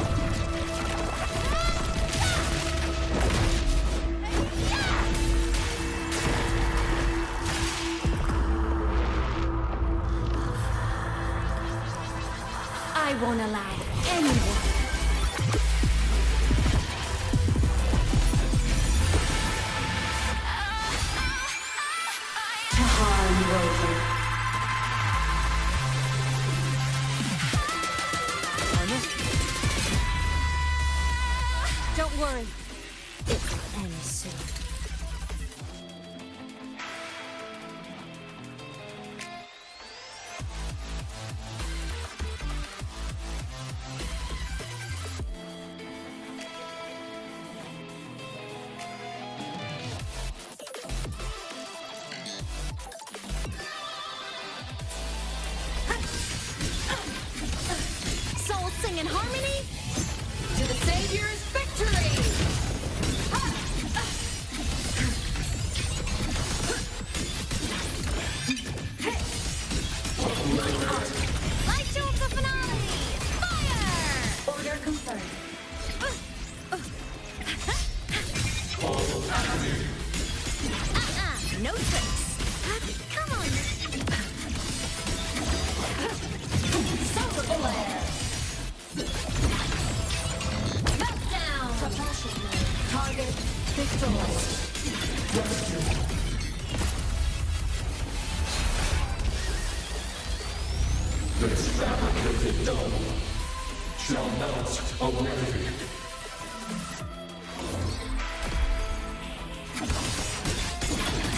I won't allow anyone. To harm Rover. Don't worry. It will end soon. Souls sing in harmony. To the Savior's victory! Light show of the finale! Fire! Order confirmed. No tricks. Come on. Solar flare. Meltdown. Propulsion mode. Target destroyed. This fabricated dome shall melt away.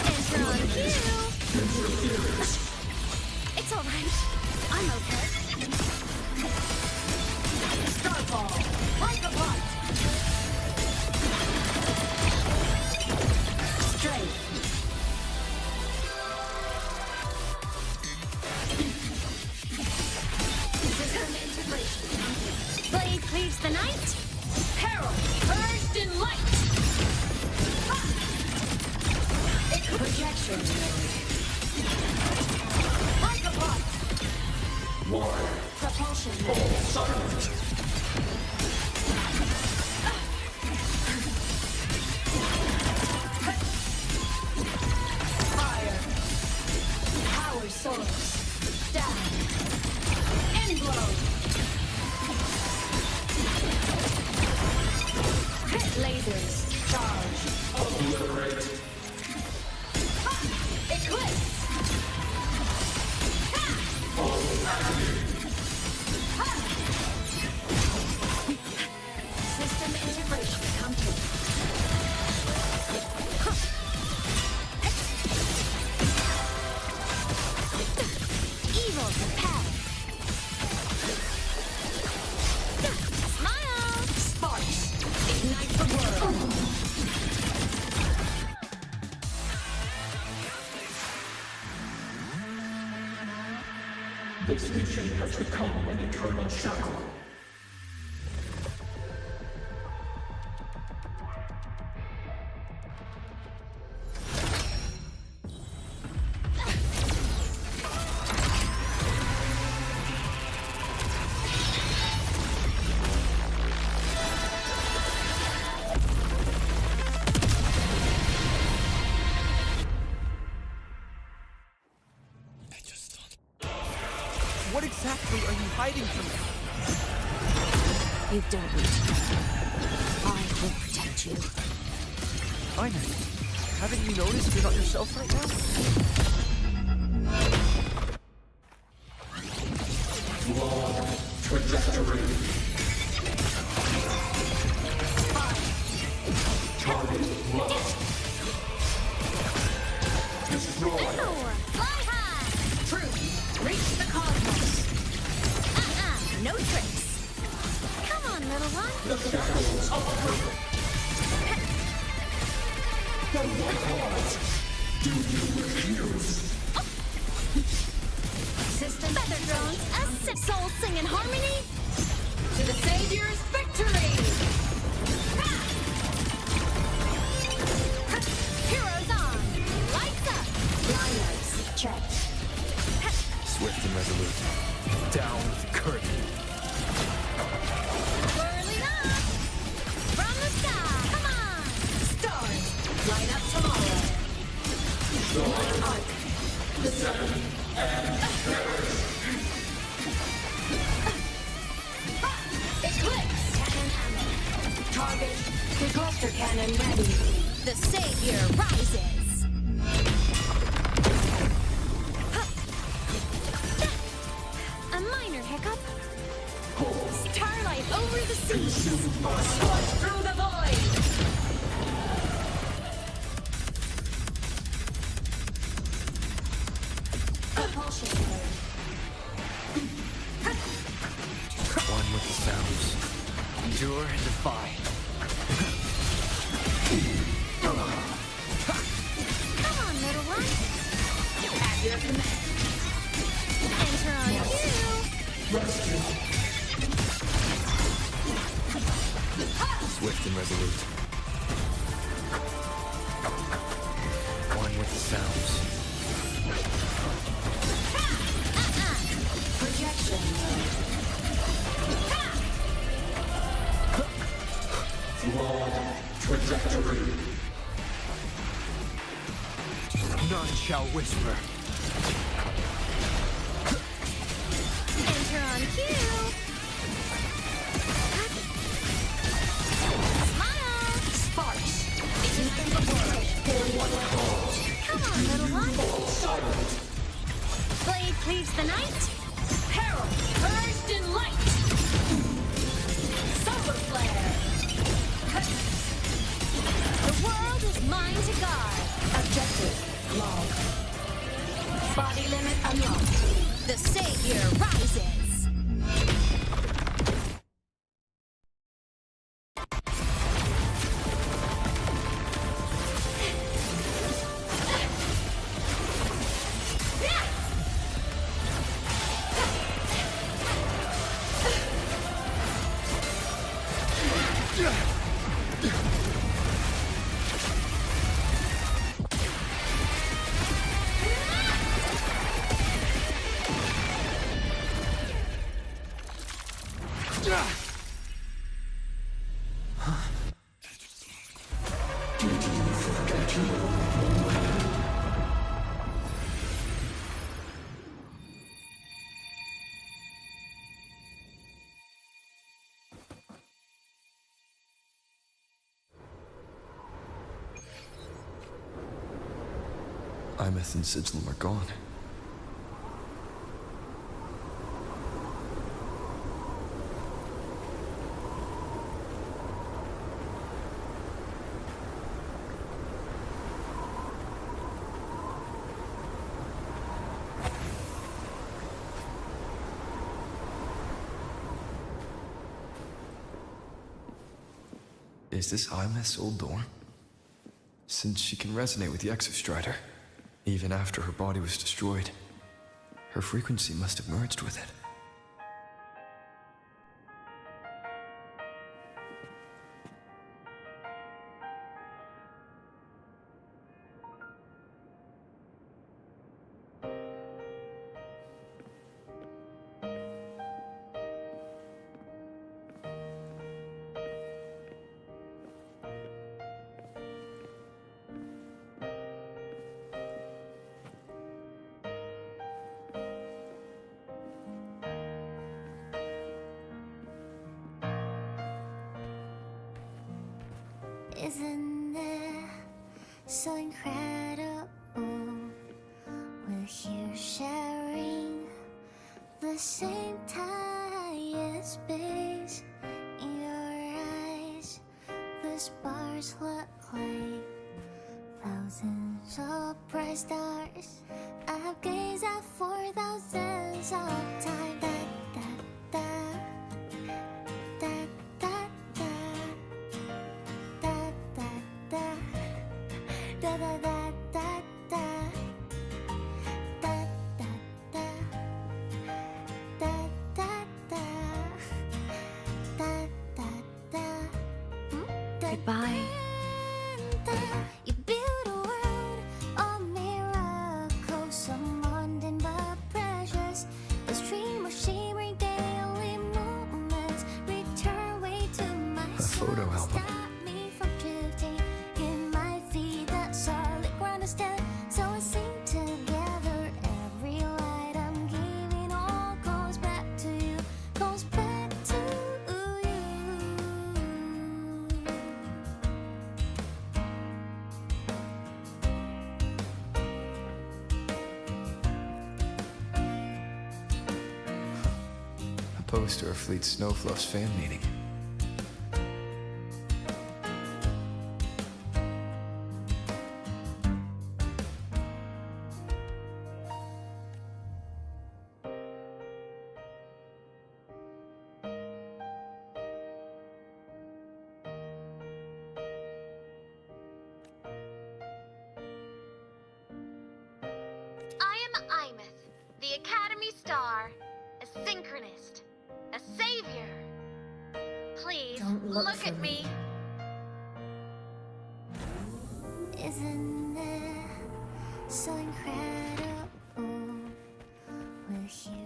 Enter on cue. Interference. It's all right. I'm okay. Starfall. Like a light. Strength. System integration. Blade cleaves the night. Herald purged in light. Projection mode. Like Fire. Power source. Down. End blow. Hit lasers. Charge. Obliterate. Eclipse. System integration complete. Evil repel. Smile. Sparks. Ignite the world. This mission has become an eternal shackle. What exactly are you hiding from me? You don't need to know. I will protect you. I know. Haven't you noticed you're not yourself right now? Long trajectory. Target locked. Destroy. Fly high! Truth, reach the cosmos. No tricks. Come on, little one. The shackles of purpose. The white ones. Do you refuse? System feather drones, assist. Souls sing in harmony. To the Savior's victory! Heroes on! Lights up! Blinders, check. Swift and resolute. Down with the curtain. Whirling up! From the sky! Come on! Stars, light up tomorrow. One arc. The seven and perish. Eclipse! Cannon ammo. Target, the cluster cannon ready. The Savior rises! A minor hiccup. Starlight over the sea. Scorch through the void. Propulsion mode. One with the sounds. Endure and defy. Come on, little one. At your command. Enter on cue. Rescue. Swift and resolute. One with the sounds. Projection. Long trajectory. None shall whisper. Enter on cue. Smile. Sparks. Ignite the world. Come on, little one. Blade cleaves the night. Peril. Burst in light. Solar flare. The world is mine to guard. Objective log. Body limit unlocked. The Savior rises. Imeth and Sigilum are gone. Is this Imeth's old door? Since she can resonate with the Exostrider, even after her body was destroyed, her frequency must have merged with it. Isn't it so incredible? We're here sharing the same time and space. In your eyes, the stars look like thousands of bright stars. I've gazed at for thousands of times. Goodbye. You build a world of miracles, some mundane but precious. The stream of shimmering daily moments return way to my soul. photo album. Stop me from drifting in my feet that solid ground instead. So we sing together. Every light I'm giving all goes back to you, goes back to you. A poster of Fleet Snowfluff's fan meeting. I am Imeth, the Academy Star, a synchronist, a savior. Please Don't look for at me. Isn't it so incredible? We're here.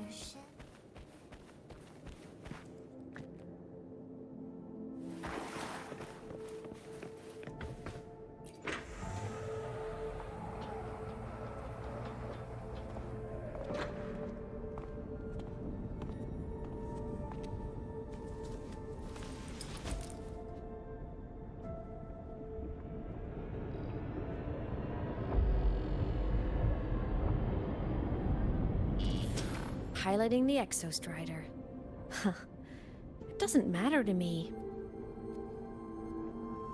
Piloting the Exostrider. Huh. It doesn't matter to me.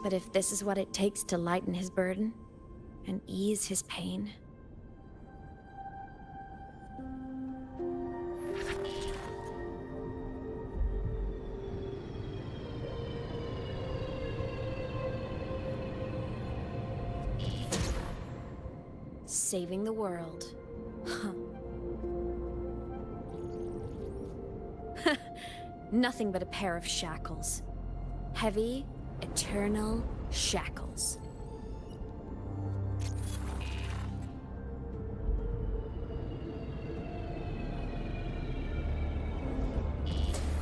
But if this is what it takes to lighten his burden and ease his pain. Saving the world. Huh. Nothing but a pair of shackles. Heavy, eternal shackles.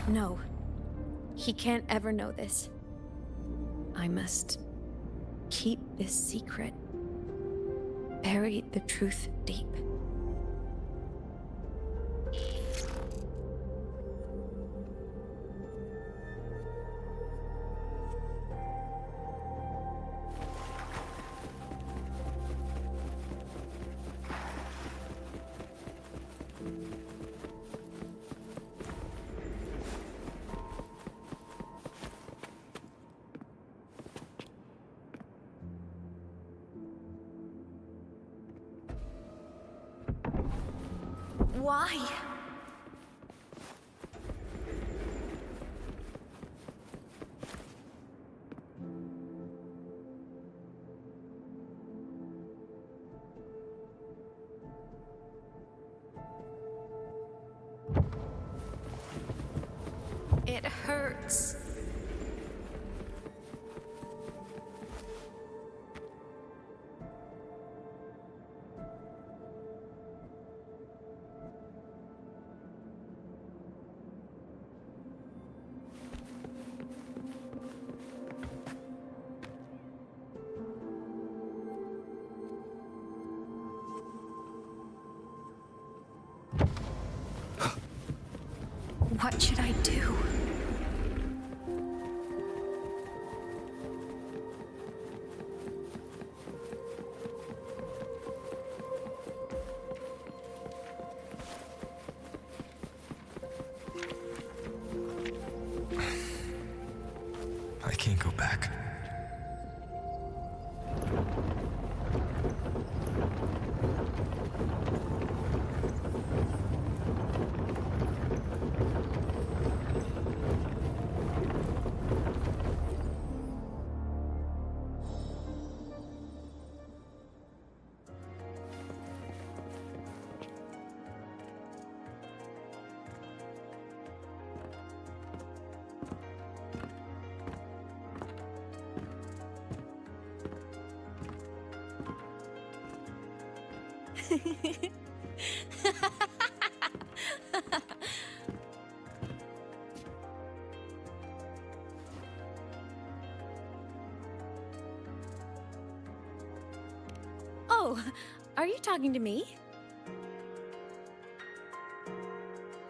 No. He can't ever know this. I must keep this secret. Bury the truth deep. Why? It hurts. What should I do? I can't go back. Oh, are you talking to me?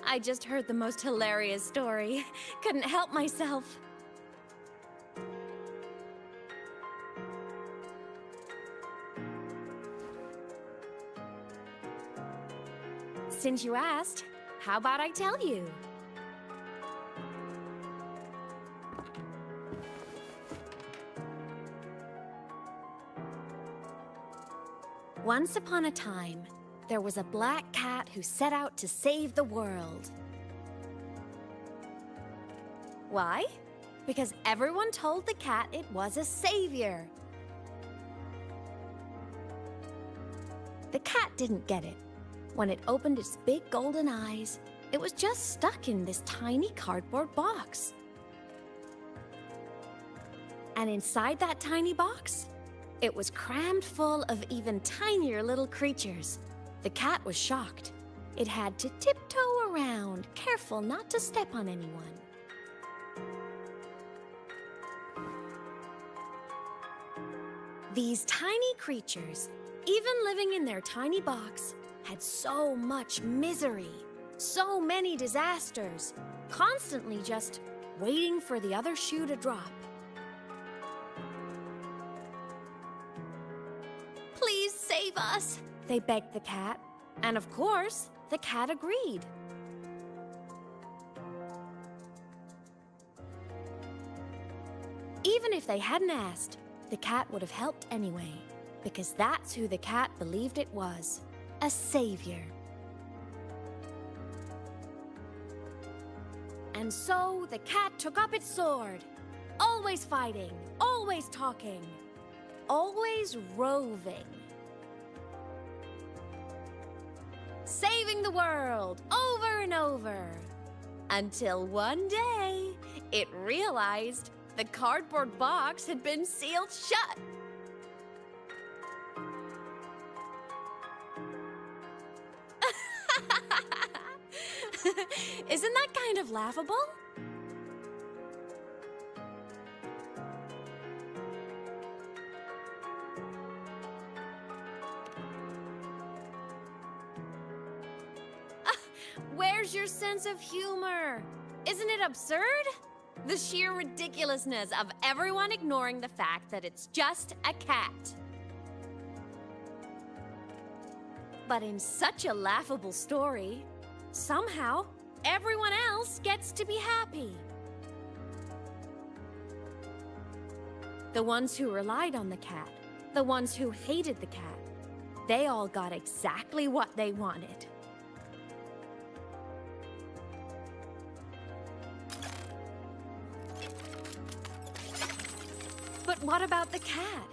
I just heard the most hilarious story. Couldn't help myself. Since you asked, how about I tell you? Once upon a time, there was a black cat who set out to save the world. Why? Because everyone told the cat it was a savior. The cat didn't get it. When it opened its big golden eyes, it was just stuck in this tiny cardboard box. And inside that tiny box, it was crammed full of even tinier little creatures. The cat was shocked. It had to tiptoe around, careful not to step on anyone. These tiny creatures, even living in their tiny box, had so much misery, so many disasters, constantly just waiting for the other shoe to drop. Please save us, they begged the cat. And of course, the cat agreed. Even if they hadn't asked, the cat would have helped anyway, because that's who the cat believed it was. A savior. And so the cat took up its sword, always fighting, always talking, always roving. Saving the world over and over. Until one day, it realized the cardboard box had been sealed shut. Isn't that kind of laughable? sense of humor. Isn't it absurd? The sheer ridiculousness of everyone ignoring the fact that it's just a cat. But in such a laughable story, somehow everyone else gets to be happy. The ones who relied on the cat, the ones who hated the cat, they all got exactly what they wanted. But what about the cat?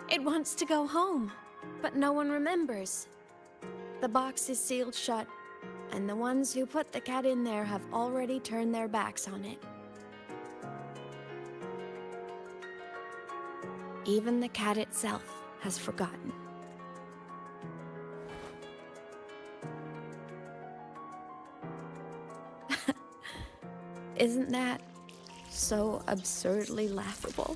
It wants to go home, but no one remembers. The box is sealed shut, and the ones who put the cat in there have already turned their backs on it. Even the cat itself has forgotten. Isn't that so absurdly laughable?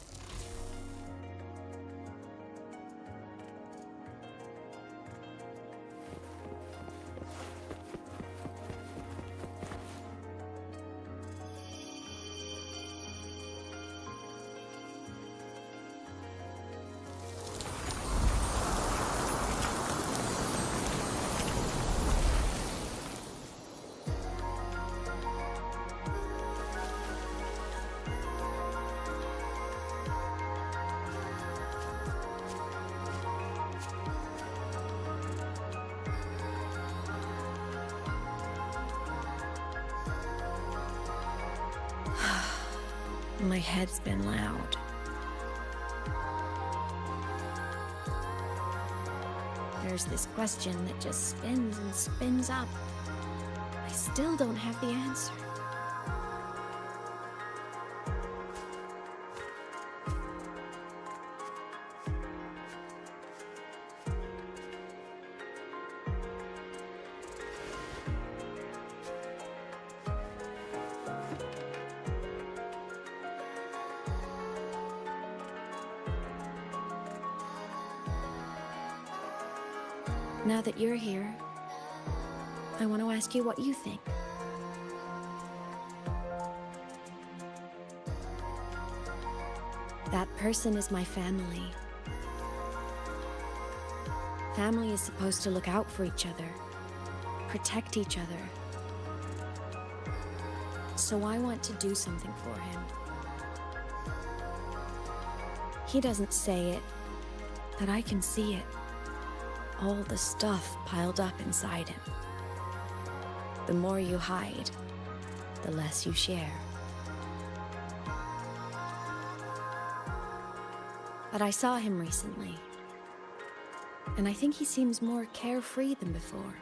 My head's been loud. There's this question that just spins and spins up. I still don't have the answer. Now that you're here, I want to ask you what you think. That person is my family. Family is supposed to look out for each other, protect each other. So I want to do something for him. He doesn't say it, but I can see it. All the stuff piled up inside him. The more you hide, the less you share. But I saw him recently, and I think he seems more carefree than before.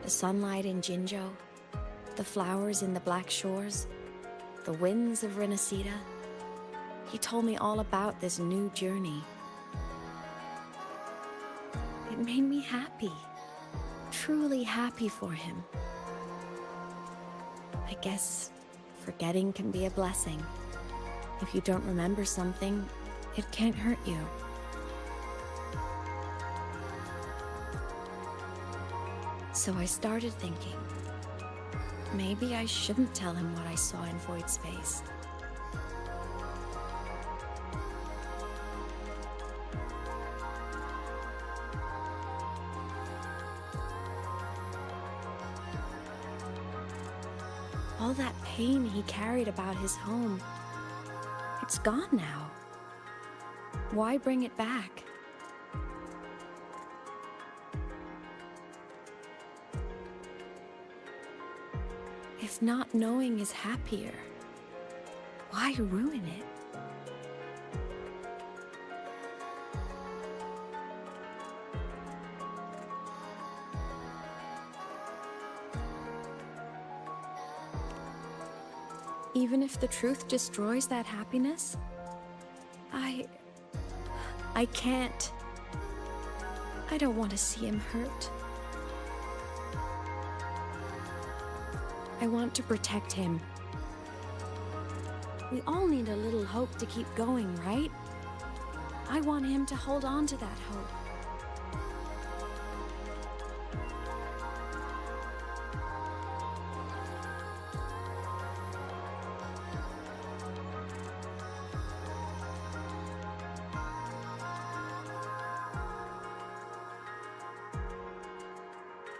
The sunlight in Jinzhou, the flowers in the Black Shores, the winds of Renacida. He told me all about this new journey. It made me happy, truly happy for him. I guess forgetting can be a blessing. If you don't remember something, it can't hurt you. So I started thinking, maybe I shouldn't tell him what I saw in Void Space. All that pain he carried about his home, it's gone now. Why bring it back? If not knowing is happier, why ruin it? Even if the truth destroys that happiness, I can't. I don't want to see him hurt. I want to protect him. We all need a little hope to keep going, right? I want him to hold on to that hope.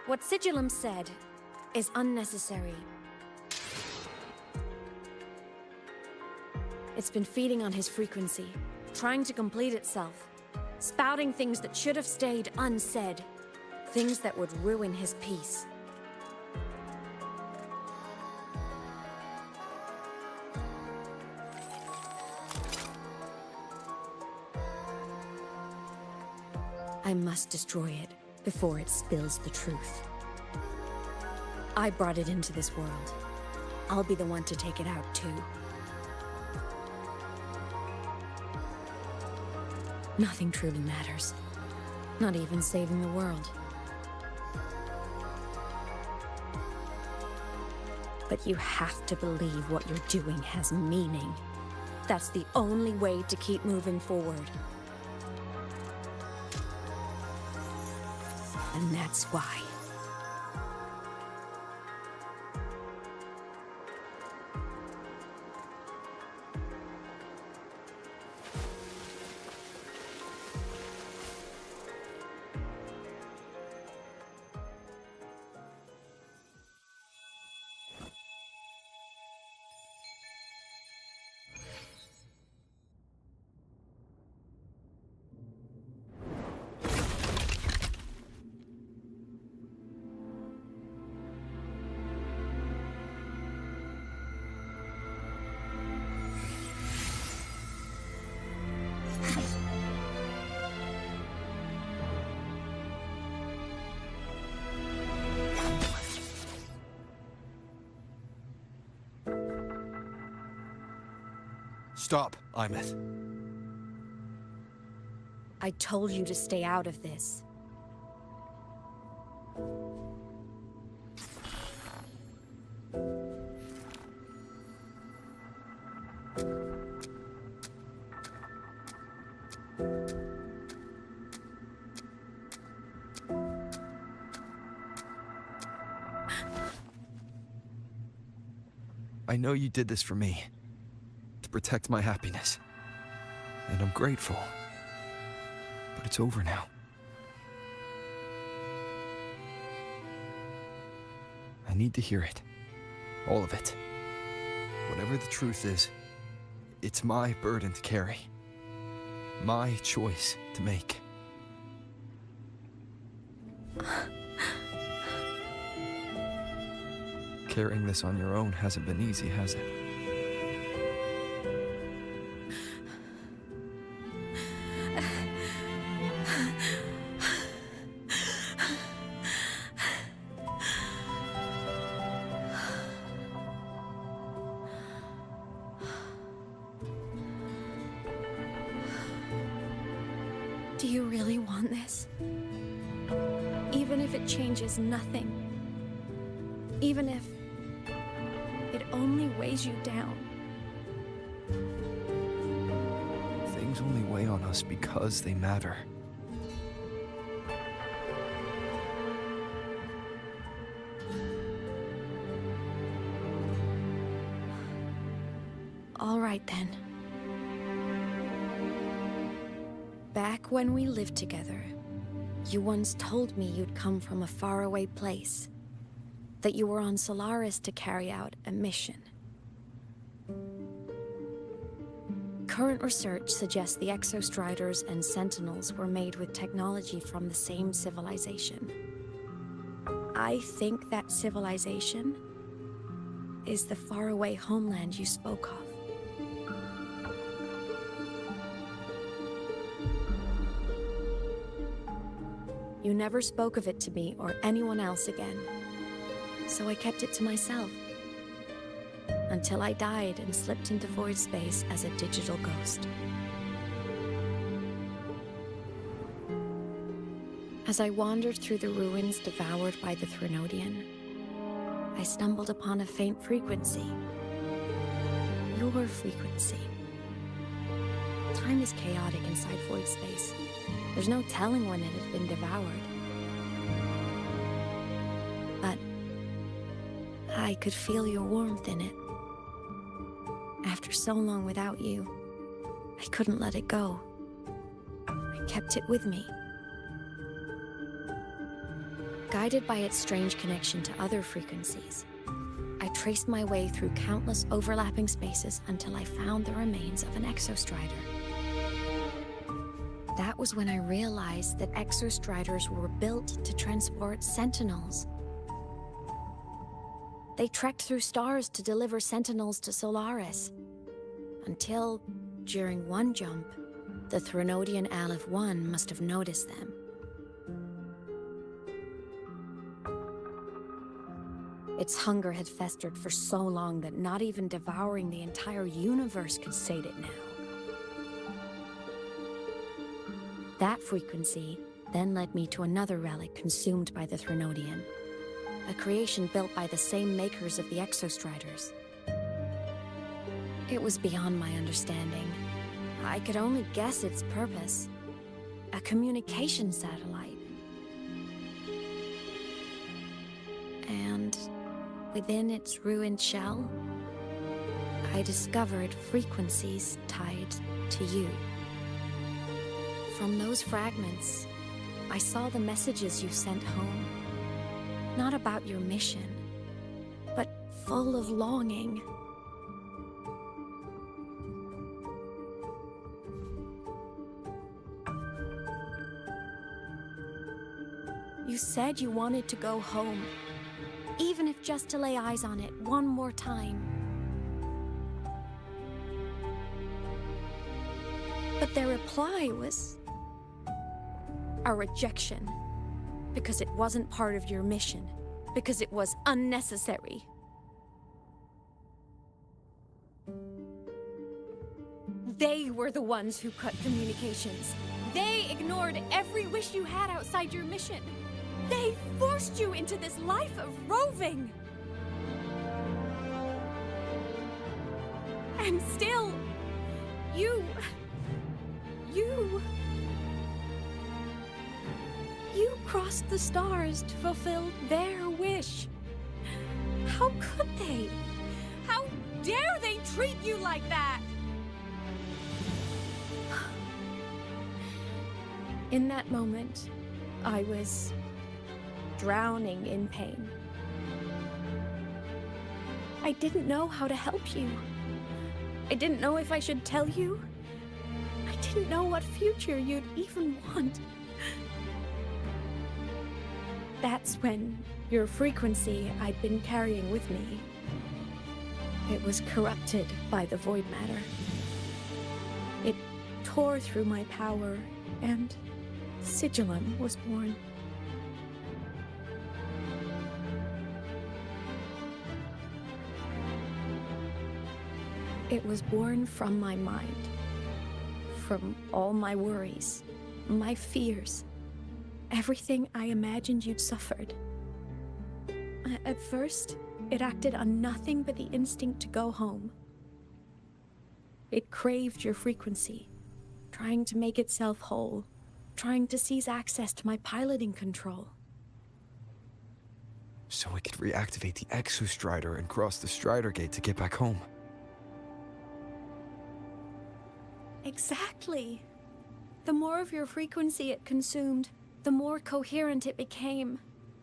What Sigillum said is unnecessary. It's been feeding on his frequency, trying to complete itself, spouting things that should have stayed unsaid, things that would ruin his peace. I must destroy it before it spills the truth. I brought it into this world. I'll be the one to take it out too. Nothing truly matters. Not even saving the world. But you have to believe what you're doing has meaning. That's the only way to keep moving forward. And that's why. Stop, Imeth. I told you to stay out of this. I know you did this for me. To protect my happiness. And I'm grateful. But it's over now. I need to hear it. All of it. Whatever the truth is, it's my burden to carry. My choice to make. Carrying this on your own hasn't been easy, has it? Do you really want this? Even if it changes nothing. Even if it only weighs you down. Things only weigh on us because they matter. All right then. Back when we lived together, you once told me you'd come from a faraway place. That you were on Solaris to carry out a mission. Current research suggests the Exostriders and Sentinels were made with technology from the same civilization. I think that civilization is the faraway homeland you spoke of. You never spoke of it to me or anyone else again. So I kept it to myself. Until I died and slipped into void space as a digital ghost. As I wandered through the ruins devoured by the Threnodian, I stumbled upon a faint frequency. You your frequency. Time is chaotic inside void space. There's no telling when it has been devoured. But I could feel your warmth in it. After so long without you, I couldn't let it go. I kept it with me. Guided by its strange connection to other frequencies, I traced my way through countless overlapping spaces until I found the remains of an exostrider. That was when I realized that exostriders were built to transport sentinels. They trekked through stars to deliver sentinels to Solaris, until, during one jump, the Threnodian Aleph 1 must have noticed them. Its hunger had festered for so long that not even devouring the entire universe could sate it now. That frequency then led me to another relic consumed by the Threnodian, a creation built by the same makers of the exostriders. It was beyond my understanding. I could only guess its purpose. A communication satellite. And within its ruined shell, I discovered frequencies tied to you. From those fragments, I saw the messages you sent home. Not about your mission, but full of longing. You said you wanted to go home, even if just to lay eyes on it one more time. But their reply was a rejection, because it wasn't part of your mission, because it was unnecessary. They were the ones who cut communications. They ignored every wish you had outside your mission. They forced you into this life of roving. And still, you crossed the stars to fulfill their wish. How could they? How dare they treat you like that? In that moment, I was drowning in pain. I didn't know how to help you. I didn't know if I should tell you. I didn't know what future you'd even want. That's when your frequency I'd been carrying with me, it was corrupted by the void matter. It tore through my power, and Sigillum was born. It was born from my mind, from all my worries, my fears, everything I imagined you'd suffered. At first, it acted on nothing but the instinct to go home. It craved your frequency, trying to make itself whole, trying to seize access to my piloting control. So it could reactivate the Exostrider and cross the Strider Gate to get back home. Exactly. The more of your frequency it consumed, the more coherent it became.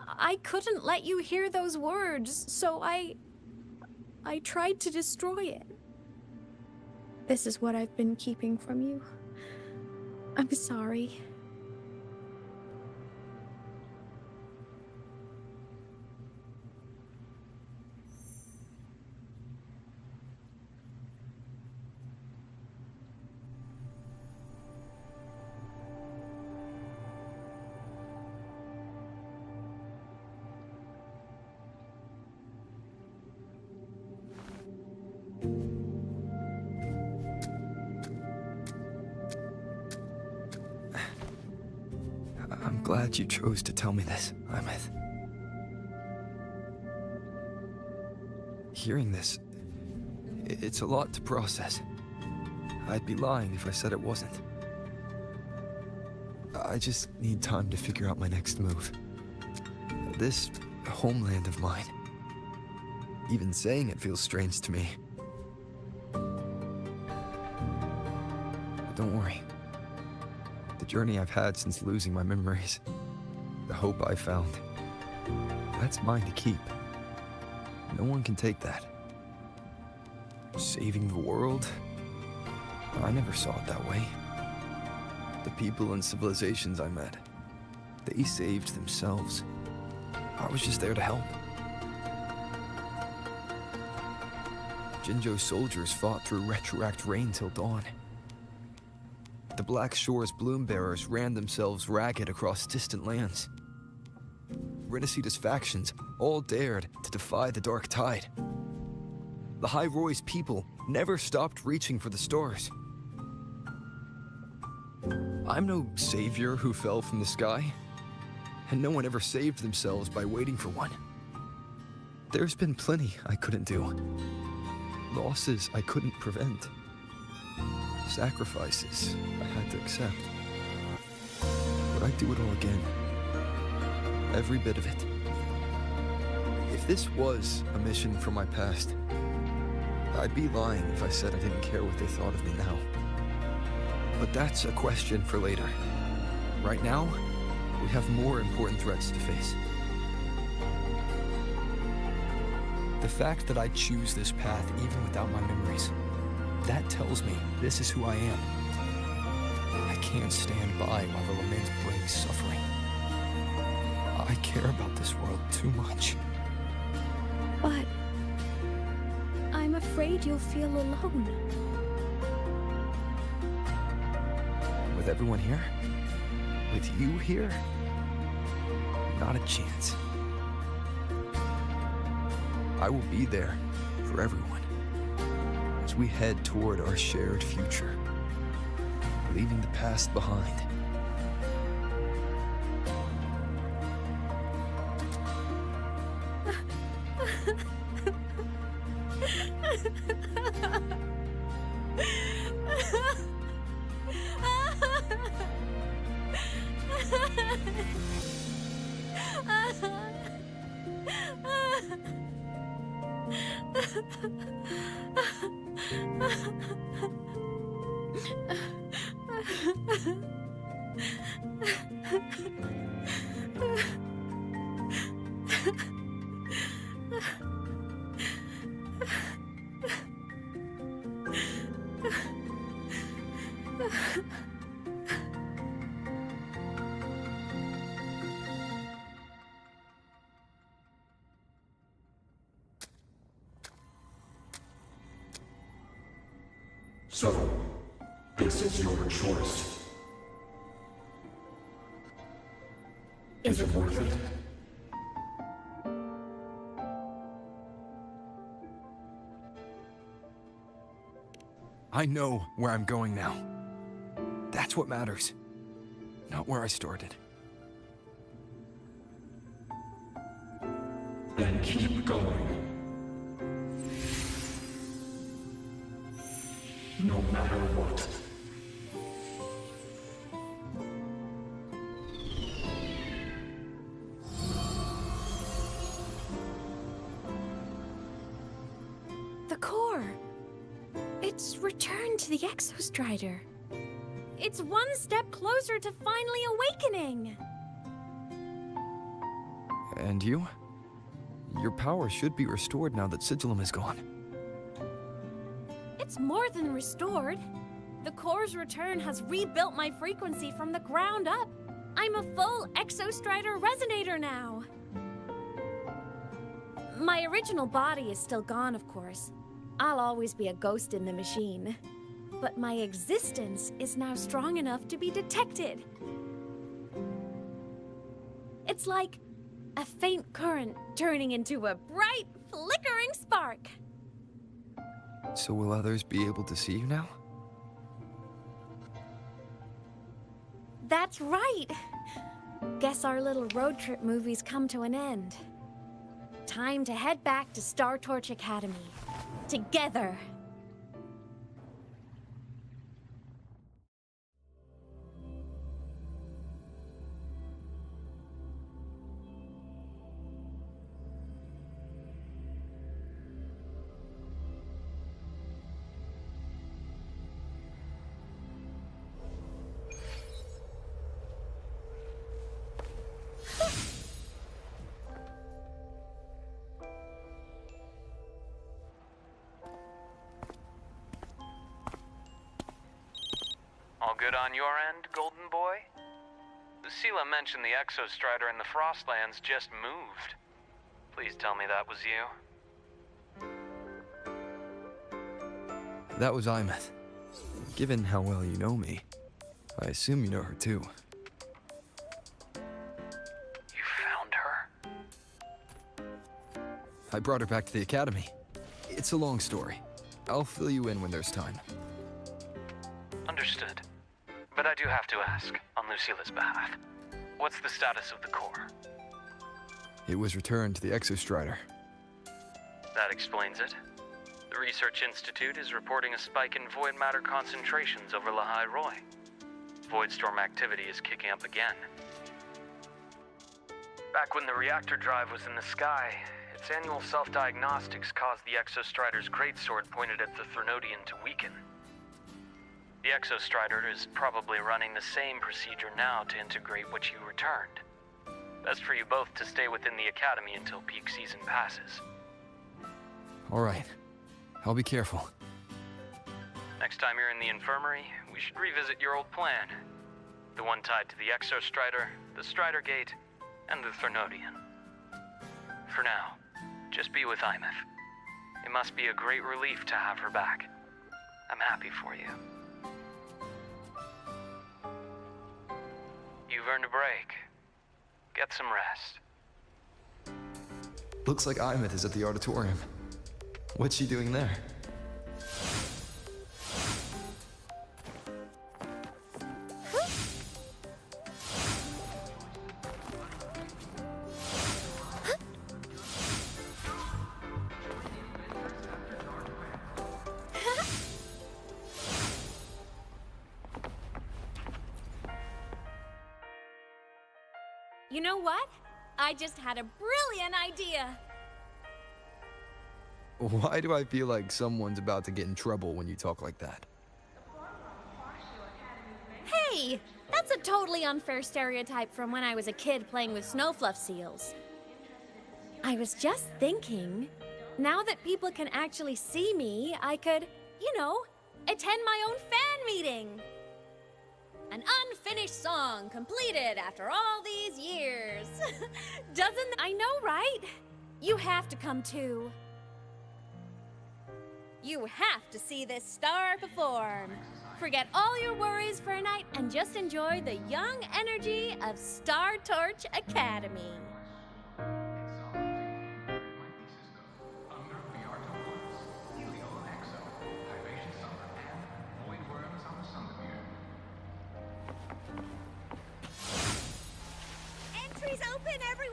I couldn't let you hear those words, so I tried to destroy it. This is what I've been keeping from you. I'm sorry. I'm glad you chose to tell me this, Imeth. Hearing this, It's a lot to process. I'd be lying if I said it wasn't. I just need time to figure out my next move. This homeland of mine. Even saying it feels strange to me. But don't worry. The journey I've had since losing my memories, the hope I found, that's mine to keep. No one can take that. Saving the world? I never saw it that way. The people and civilizations I met, they saved themselves. I was just there to help. Jinzhou's soldiers fought through retroact rain till dawn. The Black Shore's bloom bearers ran themselves ragged across distant lands. Rinasita's factions all dared to defy the dark tide. The High Roy's people never stopped reaching for the stars. I'm no savior who fell from the sky, and no one ever saved themselves by waiting for one. There's been plenty I couldn't do. Losses I couldn't prevent. Sacrifices I had to accept. But I'd do it all again. Every bit of it. If this was a mission from my past, I'd be lying if I said I didn't care what they thought of me now. But that's a question for later. Right now, we have more important threats to face. The fact that I choose this path even without my memories, that tells me this is who I am. I can't stand by while the lament brings suffering. I care about this world too much. But I'm afraid you'll feel alone. With everyone here? With you here? Not a chance. I will be there for everyone as we head toward our shared future, leaving the past behind. So, this is your choice. Is it worth it? I know where I'm going now. That's what matters. Not where I started. Then keep going. No matter what. The core. It's returned to the Exostrider. It's one step closer to finally awakening. And you? Your power should be restored now that Sigillum is gone. It's more than restored. The core's return has rebuilt my frequency from the ground up. I'm a full Exostrider resonator now. My original body is still gone, of course. I'll always be a ghost in the machine. But my existence is now strong enough to be detected. It's like a faint current turning into a bright, flickering spark. So will others be able to see you now? That's right. Guess our little road trip movie's come to an end. Time to head back to Star Torch Academy. Together. All good on your end, Golden Boy? Lucilla mentioned the Exostrider in the Frostlands just moved. Please tell me that was you. That was Imeth. Given how well you know me, I assume you know her too. You found her? I brought her back to the academy. It's a long story. I'll fill you in when there's time. Understood. But I do have to ask, on Lucilla's behalf, what's the status of the core? It was returned to the Exostrider. That explains it. The Research Institute is reporting a spike in void matter concentrations over Lahai Roy. Voidstorm activity is kicking up again. Back when the reactor drive was in the sky, its annual self-diagnostics caused the Exostrider's greatsword pointed at the Threnodian to weaken. The Exostrider is probably running the same procedure now to integrate what you returned. Best for you both to stay within the Academy until peak season passes. All right. I'll be careful. Next time you're in the infirmary, we should revisit your old plan. The one tied to the Exostrider, the Strider Gate, and the Threnodian. For now, just be with Imeth. It must be a great relief to have her back. I'm happy for you. You've earned a break. Get some rest. Looks like Imeth is at the auditorium. What's she doing there? You know what? I just had a brilliant idea. Why do I feel like someone's about to get in trouble when you talk like that? Hey, that's a totally unfair stereotype from when I was a kid playing with snowfluff seals. I was just thinking, now that people can actually see me, I could, attend my own fan meeting. An unfinished song completed after all these years. I know, right? You have to come too. You have to see this star perform. Forget all your worries for a night and just enjoy the young energy of Star Torch Academy. Entries open, everyone!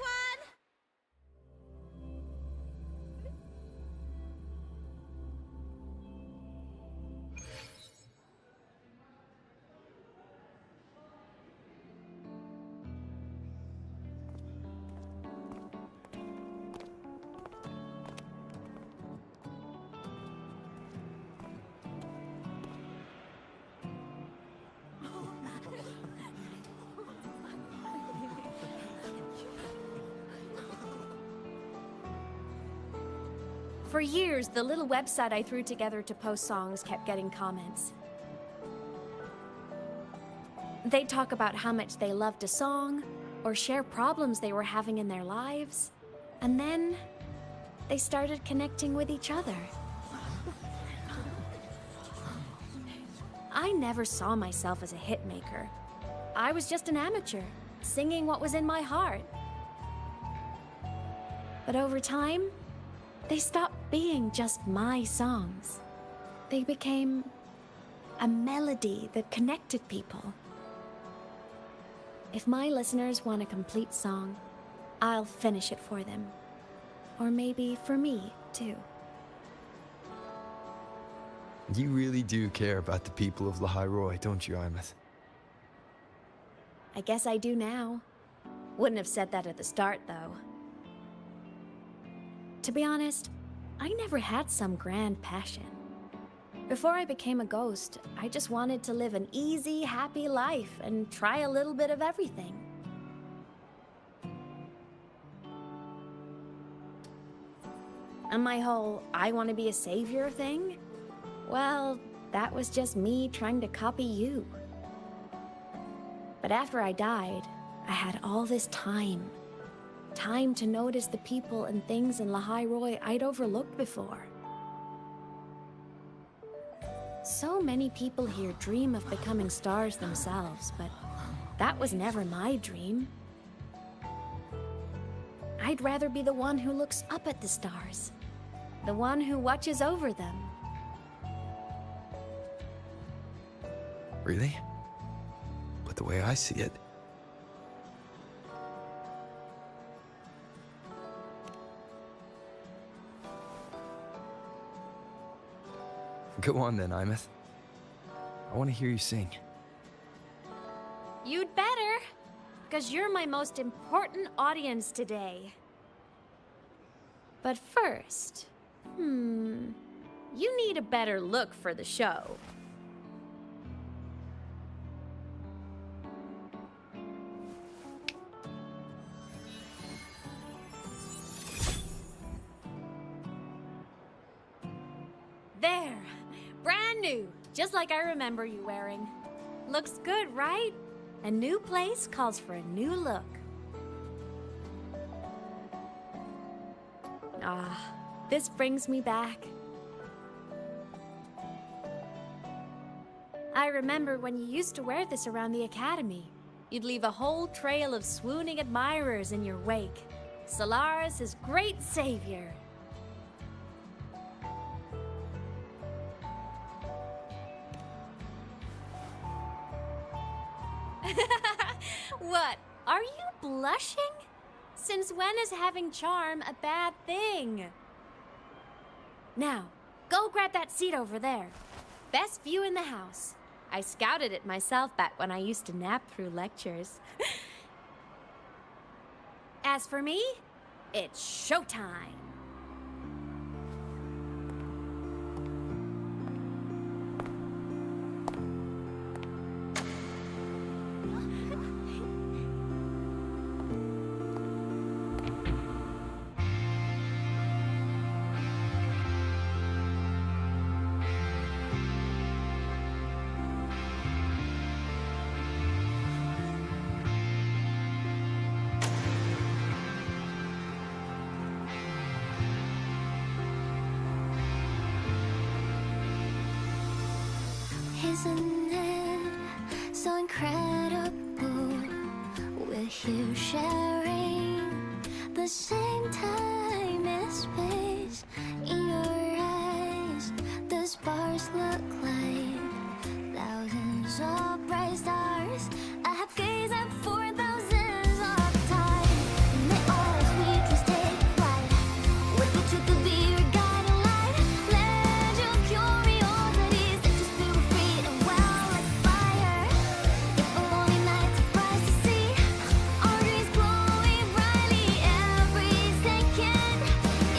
For years, the little website I threw together to post songs kept getting comments. They'd talk about how much they loved a song, or share problems they were having in their lives, and then they started connecting with each other. I never saw myself as a hitmaker. I was just an amateur, singing what was in my heart. But over time, they stopped being just my songs. They became a melody that connected people. If my listeners want a complete song, I'll finish it for them. Or maybe for me, too. You really do care about the people of Lahai Roy, don't you, Imeth? I guess I do now. Wouldn't have said that at the start, though. To be honest, I never had some grand passion. Before I became a ghost, I just wanted to live an easy, happy life and try a little bit of everything. And my whole I want to be a savior thing? Well, that was just me trying to copy you. But after I died, I had all this time. Time to notice the people and things in Lahai Roi I'd overlooked before. So many people here dream of becoming stars themselves, but that was never my dream. I'd rather be the one who looks up at the stars, the one who watches over them. Really? But the way I see it... Go on then, Imeth. I want to hear you sing. You'd better, because you're my most important audience today. But first, you need a better look for the show. There, brand new, just like I remember you wearing. Looks good, right? A new place calls for a new look. Ah, this brings me back. I remember when you used to wear this around the academy. You'd leave a whole trail of swooning admirers in your wake. Solaris' great savior. What? Are you blushing? Since when is having charm a bad thing? Now, go grab that seat over there. Best view in the house. I scouted it myself back when I used to nap through lectures. As for me, it's showtime. Isn't it so incredible? We're here sharing the same time and space. In your eyes, the stars look like thousands of bright stars. I have gazed at for thousands of time, and they all sweet dreams take flight. What the truth to be your guiding light. Let your curiosity set your spirit free and well like fire. If a lonely night surprised to see our dreams glowing brightly, every second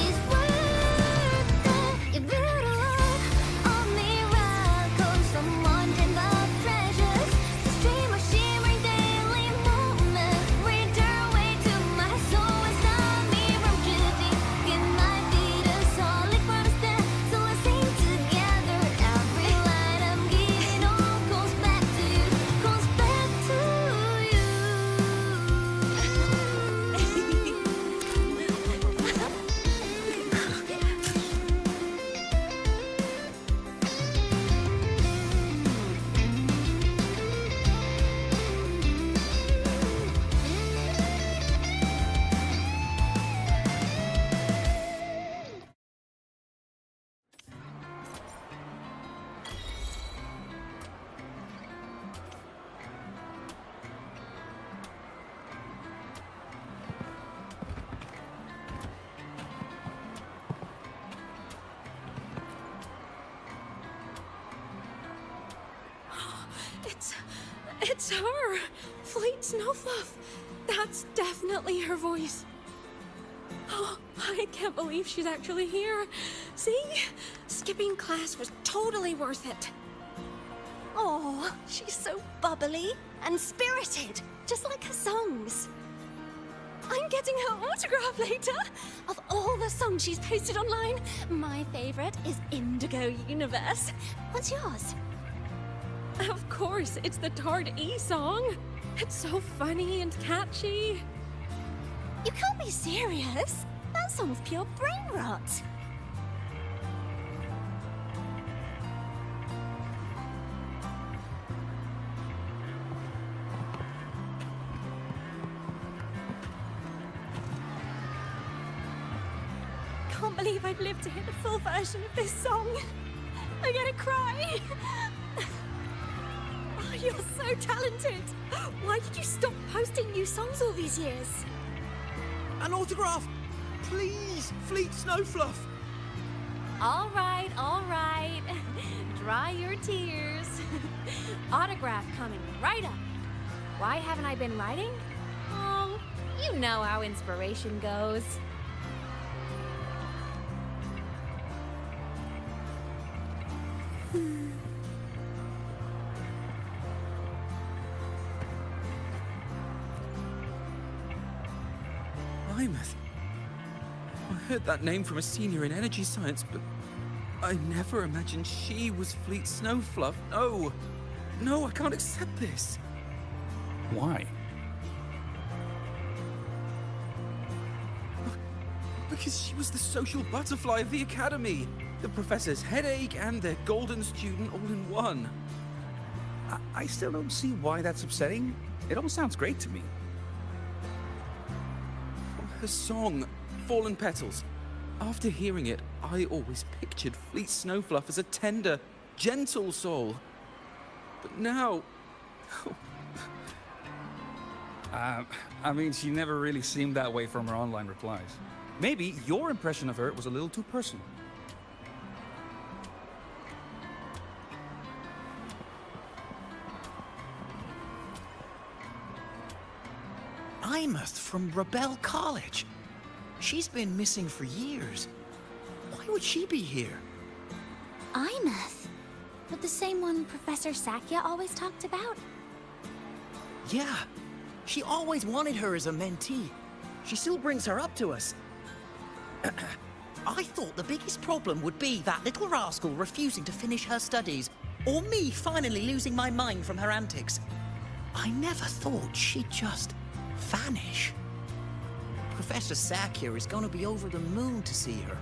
is worth it. You're beautiful, all miracles, someone can love treasures. The stream of shimmering daily moments return way to my soul and stop me from drifting. It might be the solid protestant, so let's sing together. Every light I'm giving all goes back to you, goes back to you. It's her! Fleet Snowfluff! That's definitely her voice. Oh, I can't believe she's actually here. See? Skipping class was totally worth it. Oh, she's so bubbly and spirited, just like her songs. I'm getting her autograph later. Of all the songs she's posted online, my favorite is Indigo Universe. What's yours? Of course, it's the Tard E song. It's so funny and catchy. You can't be serious. That song's pure brain rot. Can't believe I've lived to hear the full version of this song. I'm gonna cry. Oh, you're so talented. Why did you stop posting new songs all these years? An autograph! Please, Fleet Snowfluff! All right, all right. Dry your tears. Autograph coming right up. Why haven't I been writing? Oh, you know how inspiration goes. Imeth. I heard that name from a senior in energy science, but I never imagined she was Fleet Snowfluff. No. No, I can't accept this. Why? Because she was the social butterfly of the Academy. The professor's headache and their golden student all in one. I still don't see why that's upsetting. It all sounds great to me. Her song, Fallen Petals. After hearing it, I always pictured Fleet Snowfluff as a tender, gentle soul. But now... I mean, she never really seemed that way from her online replies. Maybe your impression of her was a little too personal. Imeth from Rebel College. She's been missing for years. Why would she be here? Imeth? But the same one Professor Sakya always talked about? Yeah. She always wanted her as a mentee. She still brings her up to us. I thought the biggest problem would be that little rascal refusing to finish her studies, or me finally losing my mind from her antics. I never thought she'd just vanish. Professor Sakya is gonna be over the moon to see her.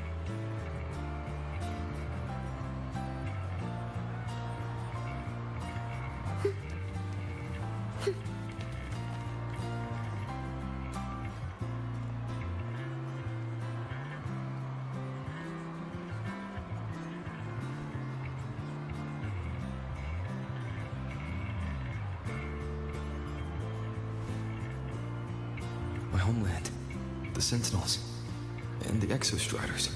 My homeland, the Sentinels, and the Exostriders.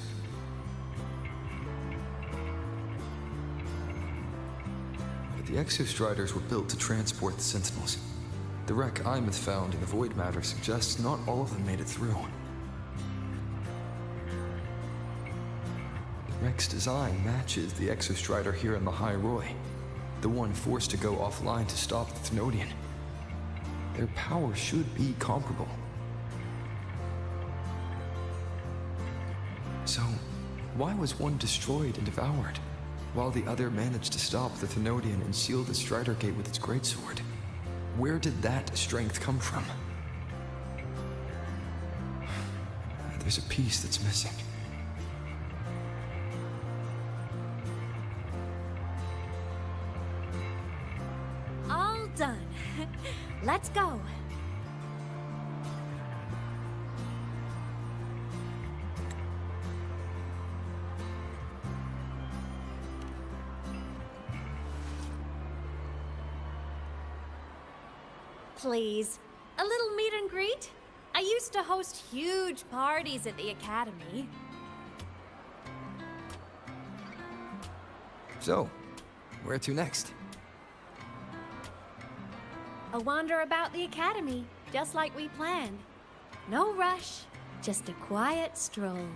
But the Exostriders were built to transport the Sentinels. The wreck Imeth found in the Void Matter suggests not all of them made it through. The wreck's design matches the Exostrider here in the High Roy, the one forced to go offline to stop the Thenodian. Their power should be comparable. So, why was one destroyed and devoured, while the other managed to stop the Thenodian and seal the Strider Gate with its greatsword? Where did that strength come from? There's a piece that's missing. All done. Let's go. Please, a little meet and greet? I used to host huge parties at the Academy. So, where to next? A wander about the Academy, just like we planned. No rush, just a quiet stroll.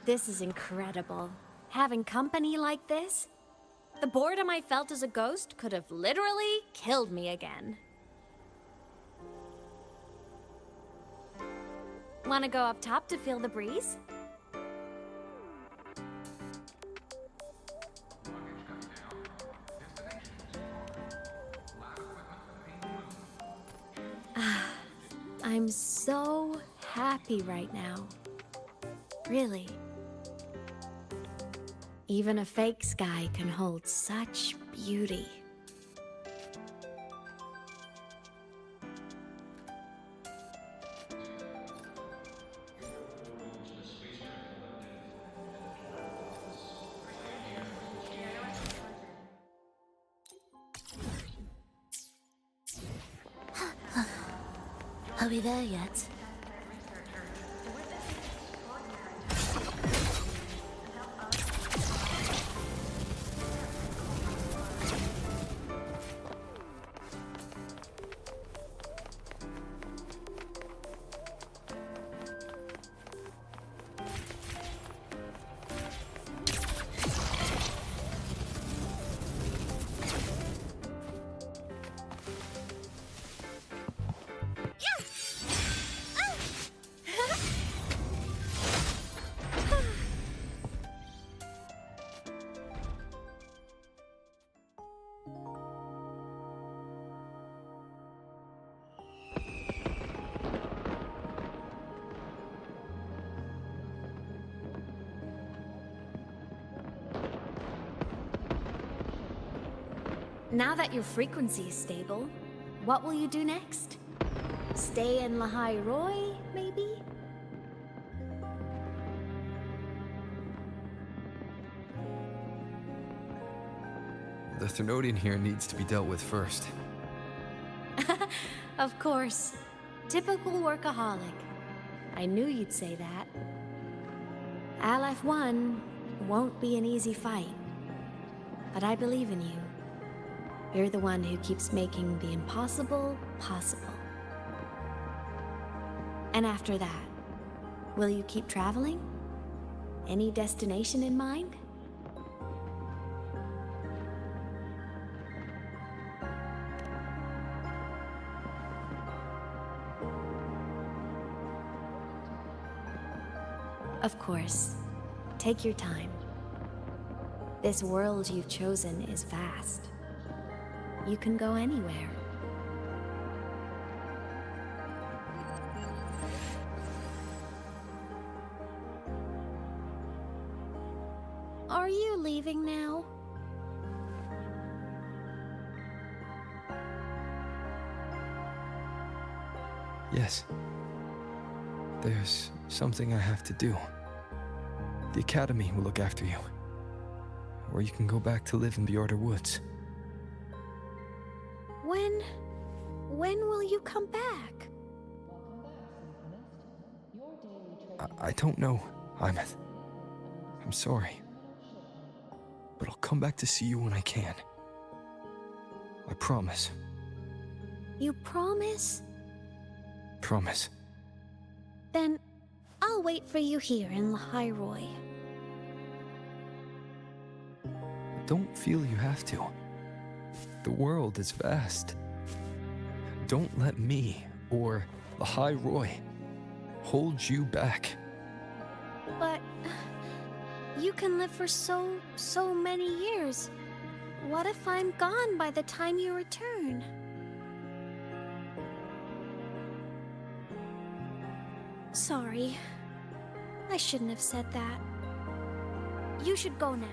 This is incredible. Having company like this? The boredom I felt as a ghost could have literally killed me again. Wanna go up top to feel the breeze? I'm so happy right now. Really. Even a fake sky can hold such beauty. Are we there yet? Now that your frequency is stable, what will you do next? Stay in Lahai Roy, maybe? The Thermodian here needs to be dealt with first. Of course. Typical workaholic. I knew you'd say that. Aleph 1 won't be an easy fight. But I believe in you. You're the one who keeps making the impossible possible. And after that, will you keep traveling? Any destination in mind? Of course. Take your time. This world you've chosen is vast. You can go anywhere. Are you leaving now? Yes. There's something I have to do. The Academy will look after you. Or you can go back to live in Bjorder Woods. When will you come back? I don't know, Imeth. I'm sorry. But I'll come back to see you when I can. I promise. You promise? Promise. Then I'll wait for you here in Lahai Roy. Don't feel you have to. The world is vast. Don't let me, or Lahai Roy, hold you back. But you can live for so many years. What if I'm gone by the time you return? Sorry. I shouldn't have said that. You should go now.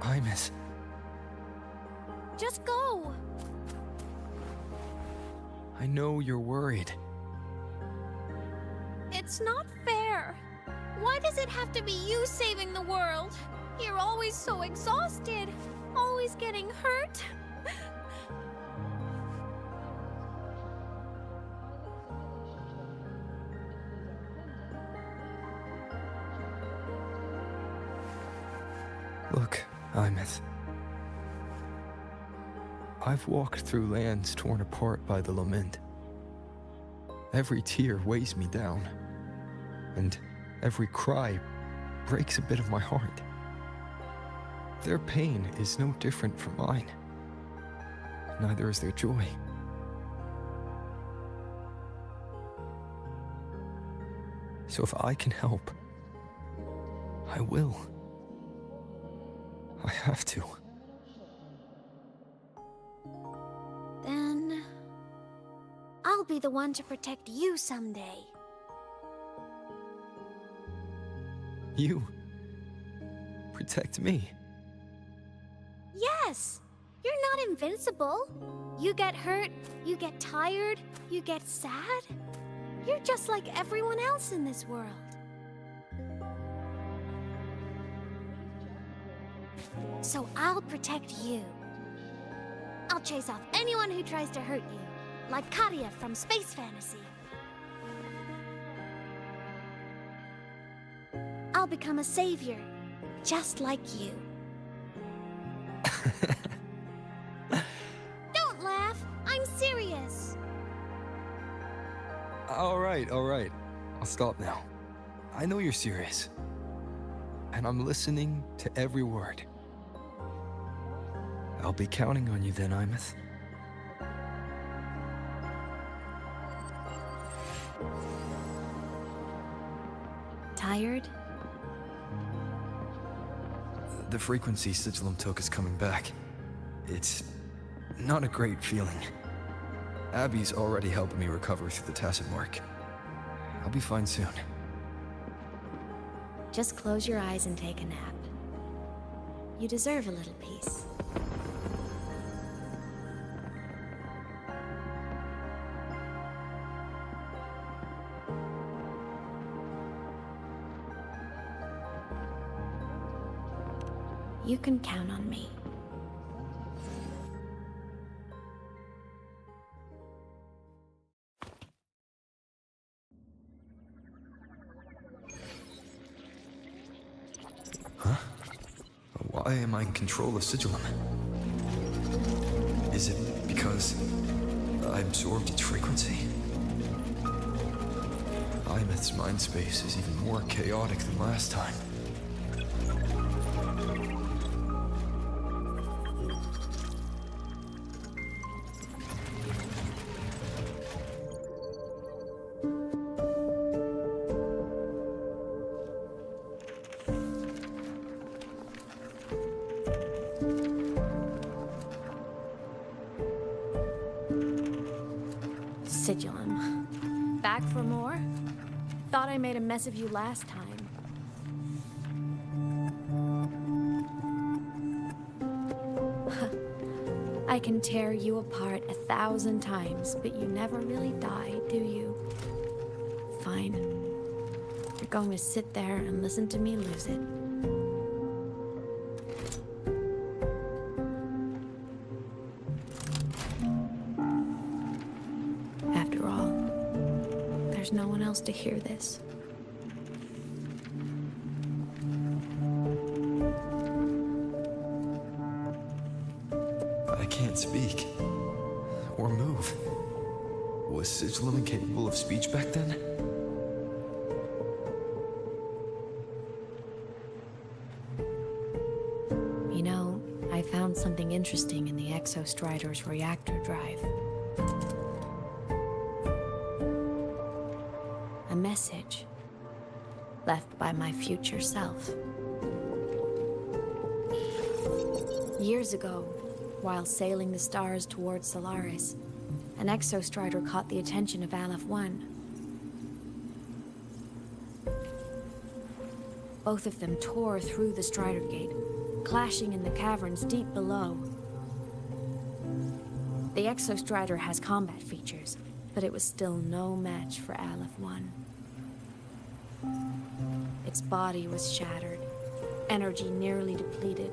Imeth. Just go! I know you're worried. It's not fair. Why does it have to be you saving the world? You're always so exhausted, always getting hurt. Look, Imeth. I've walked through lands torn apart by the lament. Every tear weighs me down, and Every cry breaks a bit of my heart. Their pain is no different from mine. Neither is their joy. So if I can help, I will. I have to. Then I'll be the one to protect you someday. You protect me. Yes! You're not invincible. You get hurt, you get tired, you get sad. You're just like everyone else in this world. So I'll protect you. I'll chase off anyone who tries to hurt you, like Katia from Space Fantasy. I'll become a savior, just like you. Don't laugh, I'm serious. All right. I'll stop now. I know you're serious. And I'm listening to every word. I'll be counting on you then, Imeth. Tired? The frequency Sigillum took is coming back. It's not a great feeling. Abby's already helping me recover through the tacit mark. I'll be fine soon. Just close your eyes and take a nap. You deserve a little peace. You can count on me. Huh? Why am I in control of Sigillum? Is it because I absorbed its frequency? Imeth's mind space is even more chaotic than last time. Sigillum. Back for more? Thought I made a mess of you last time. I can tear you apart 1,000 times, but you never really die, do you? Fine. You're going to sit there and listen to me lose it. After all, there's no one else to hear this. I can't speak. Or move. Was Sigillum incapable of speech back then? You know, I found something interesting in the Exostrider's reactor drive. A message left by my future self. Years ago, while sailing the stars towards Solaris, an Exostrider caught the attention of Aleph 1. Both of them tore through the Strider Gate, clashing in the caverns deep below. The Exostrider has combat features, but it was still no match for Aleph 1. Its body was shattered, energy nearly depleted,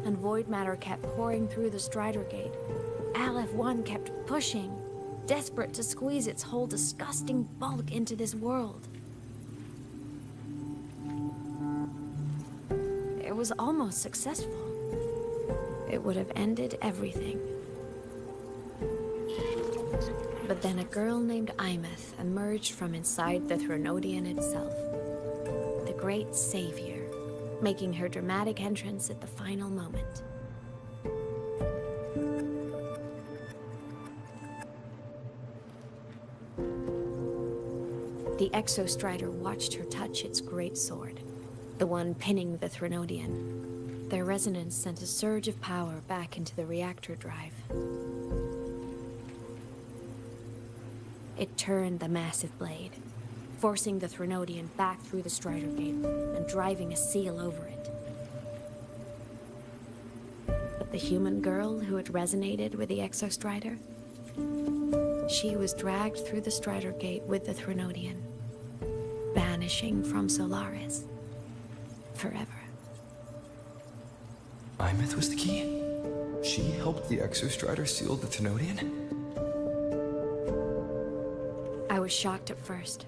and void matter kept pouring through the Strider Gate. Aleph 1 kept pushing, desperate to squeeze its whole disgusting bulk into this world. It was almost successful. It would have ended everything. But then a girl named Imeth emerged from inside the Threnodian itself. great savior, making her dramatic entrance at the final moment. The Exostrider watched her touch its great sword, the one pinning the Threnodian. Their resonance sent a surge of power back into the reactor drive. It turned the massive blade, forcing the Threnodian back through the Strider Gate and driving a seal over it. But the human girl who had resonated with the Exostrider, she was dragged through the Strider Gate with the Threnodian, vanishing from Solaris forever. Imeth was the key? She helped the Exostrider seal the Thenodian? I was shocked at first,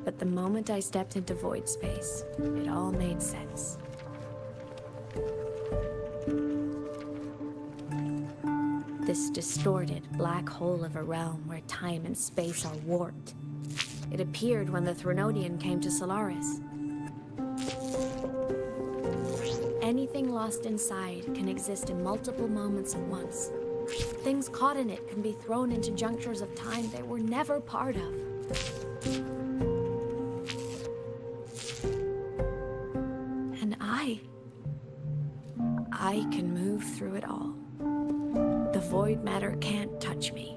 but the moment I stepped into void space, it all made sense. This distorted black hole of a realm where time and space are warped. It appeared when the Threnodian came to Solaris. Anything lost inside can exist in multiple moments at once. Things caught in it can be thrown into junctures of time they were never part of. And I can move through it all. The void matter can't touch me.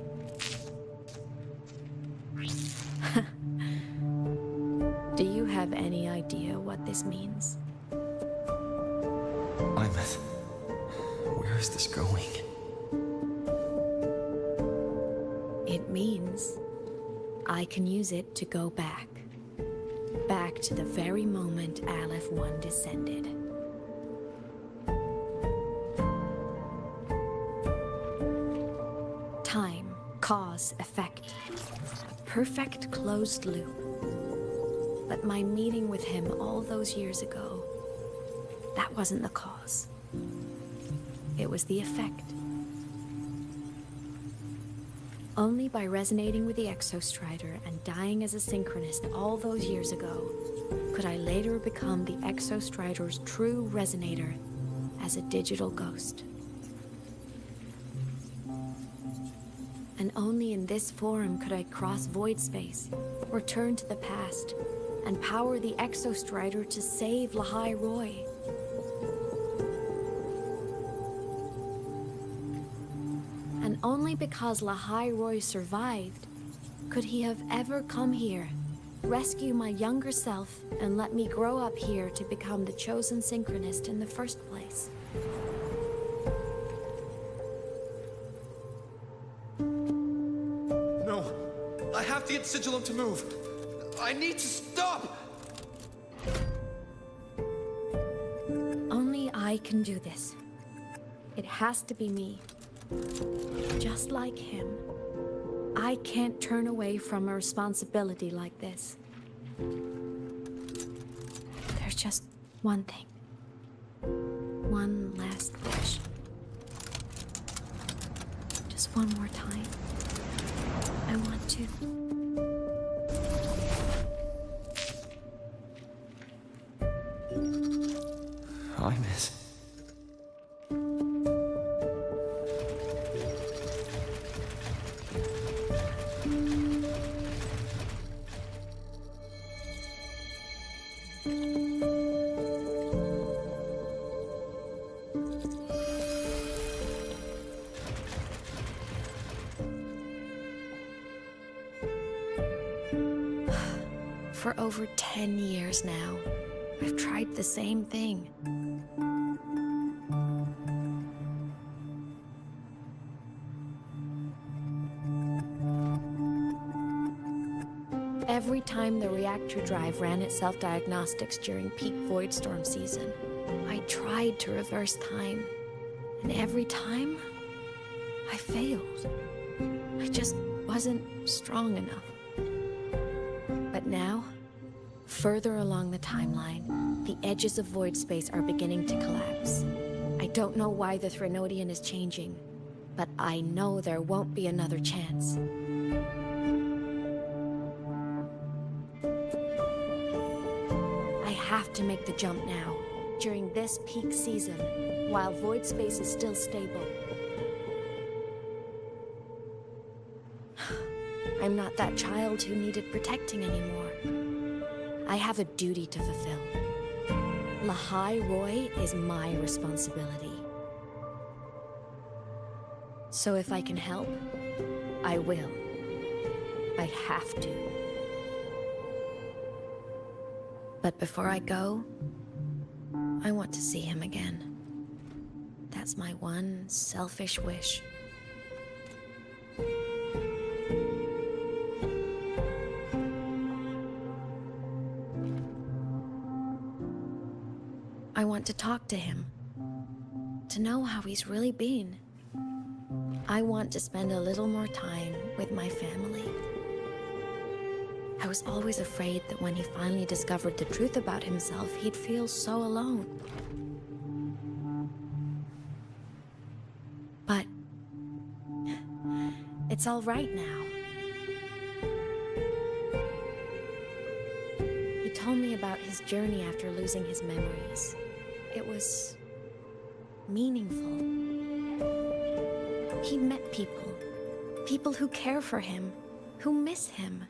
Do you have any idea what this means? Imeth, where is this going? It means I can use it to go back. Back to the very moment Aleph 1 descended. Time, cause, effect. A perfect closed loop. But my meeting with him all those years ago, that wasn't the cause. It was the effect. Only by resonating with the Exostrider and dying as a synchronist all those years ago could I later become the Exostrider's true resonator as a digital ghost. And only in this form could I cross void space, return to the past, and power the Exostrider to save Lahai Roy. And only because Lahai Roy survived could he have ever come here, rescue my younger self, and let me grow up here to become the chosen synchronist in the first place. No, I have to get Sigillum to move. I need to stop! Only I can do this. It has to be me. Just like him, I can't turn away from a responsibility like this. There's just one thing. One last wish. Just one more time. I want to. Imeth. For over 10 years now, I've tried the same thing. Every time the reactor drive ran its self-diagnostics during peak void storm season, I tried to reverse time. And every time, I failed. I just wasn't strong enough. But now, further along the timeline, the edges of void space are beginning to collapse. I don't know why the Threnodian is changing, but I know there won't be another chance. have to make the jump now, during this peak season, while void space is still stable. I'm not that child who needed protecting anymore. I have a duty to fulfill. Lahai Roy is my responsibility. So if I can help, I will. I have to. But before I go, I want to see him again. That's my one selfish wish. I want to talk to him, to know how he's really been. I want to spend a little more time with my family. I was always afraid that when he finally discovered the truth about himself, he'd feel so alone. But it's all right now. He told me about his journey after losing his memories. It was meaningful. He met people who care for him, who miss him,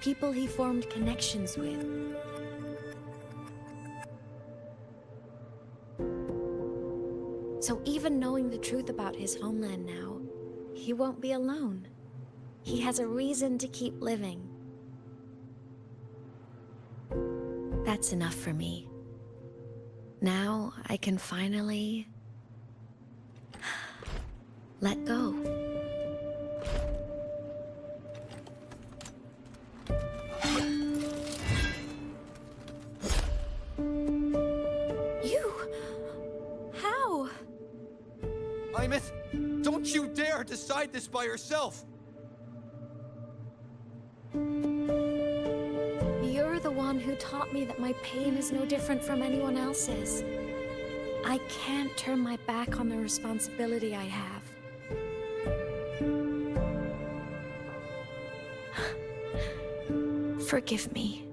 people he formed connections with. So even knowing the truth about his homeland now, he won't be alone. He has a reason to keep living. That's enough for me. Now I can finally let go. You? How? Imeth, don't you dare decide this by yourself! You're the one who taught me that my pain is no different from anyone else's. I can't turn my back on the responsibility I have. Forgive me.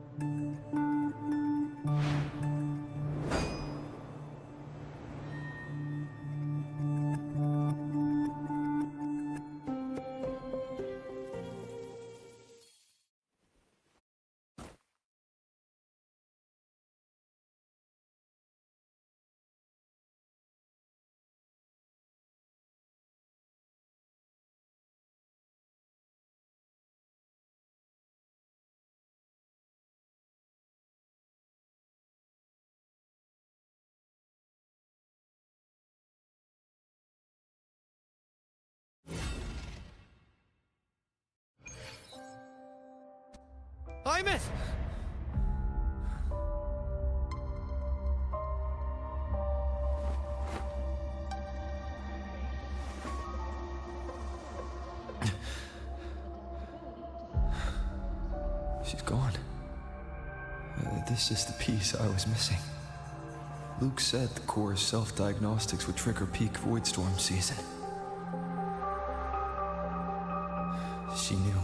Imeth! She's gone. This is the piece I was missing. Luke said the core's self-diagnostics would trigger peak void storm season. She knew.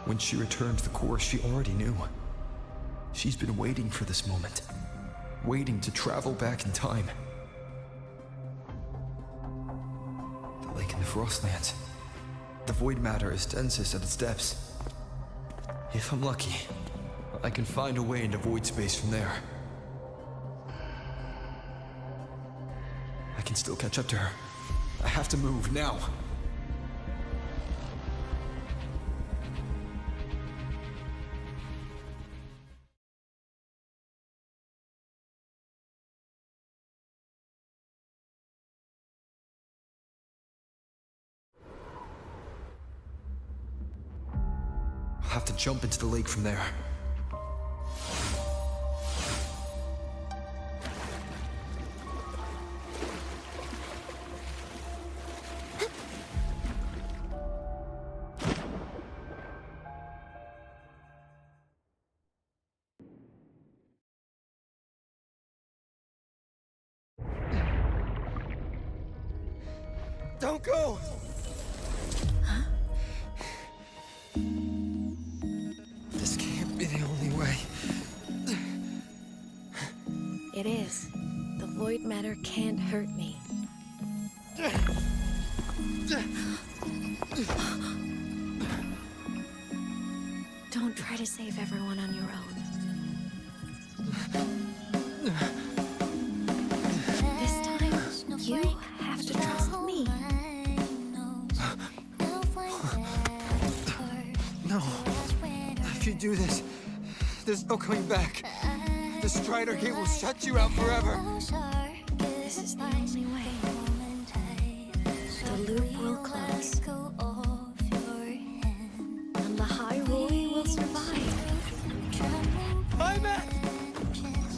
When she returned to the core, she already knew. She's been waiting for this moment. Waiting to travel back in time. The lake in the Frostlands. The void matter is densest at its depths. If I'm lucky, I can find a way into void space from there. I can still catch up to her. I have to move now. I'll have to jump into the lake from there. Don't go! This can't be the only way. It is. The void matter can't hurt me. Don't try to save everyone on your own. This time, you have to trust me. No. If you do this, there's no coming back. The Strider Gate will shut you out forever. This is the only way. The loop will close. And the Hyrule will survive. I'm at.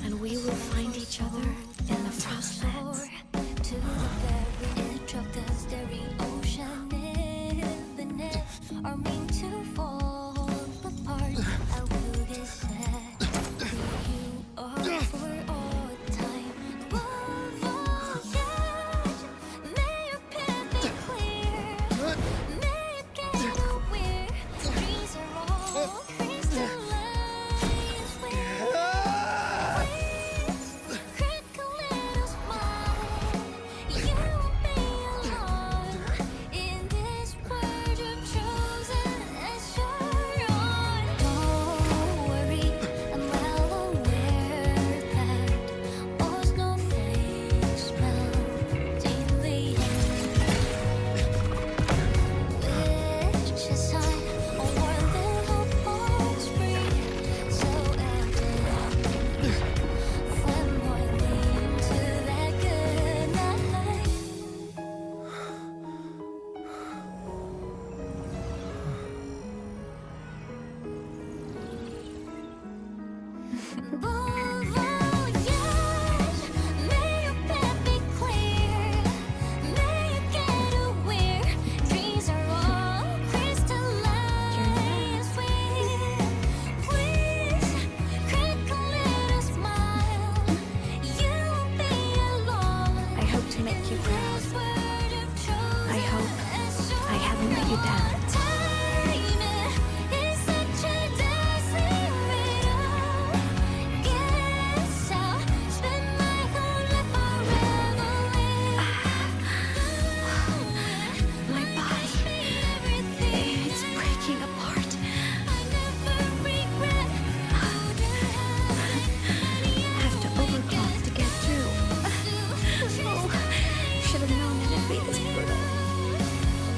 And we will find each other in the Frostlands. To the very edge of the starry ocean, even if our mean to fall apart, I will get sad to you are for all time. Voyage, may your path be clear, may you get where dreams are all crystallized. Please, crinkle little smile. You won't be alone in this world you've chosen as your own. Don't worry, I'm well aware that all snowflakes melt in the wishes on a world that hopes free, so evident. Flamboyantly into that good night. Voyage, may your path be clear, may you get aware dreams are all crystallized. Please, crinkle little smile. You won't be alone. I hope to make you proud. I hope I haven't let you down. Time is such a dazzling riddle. Guess I'll spend my whole life unraveling. My body, it's breaking apart. I never regret who Have to overclock to get through. Oh, should have known it'd be this brutal.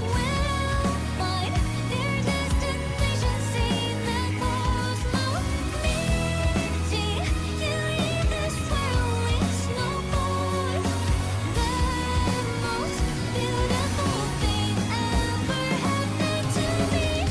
will find their destinations in the cosmos. Meeting you in this world is no more. The most beautiful thing ever happened to me.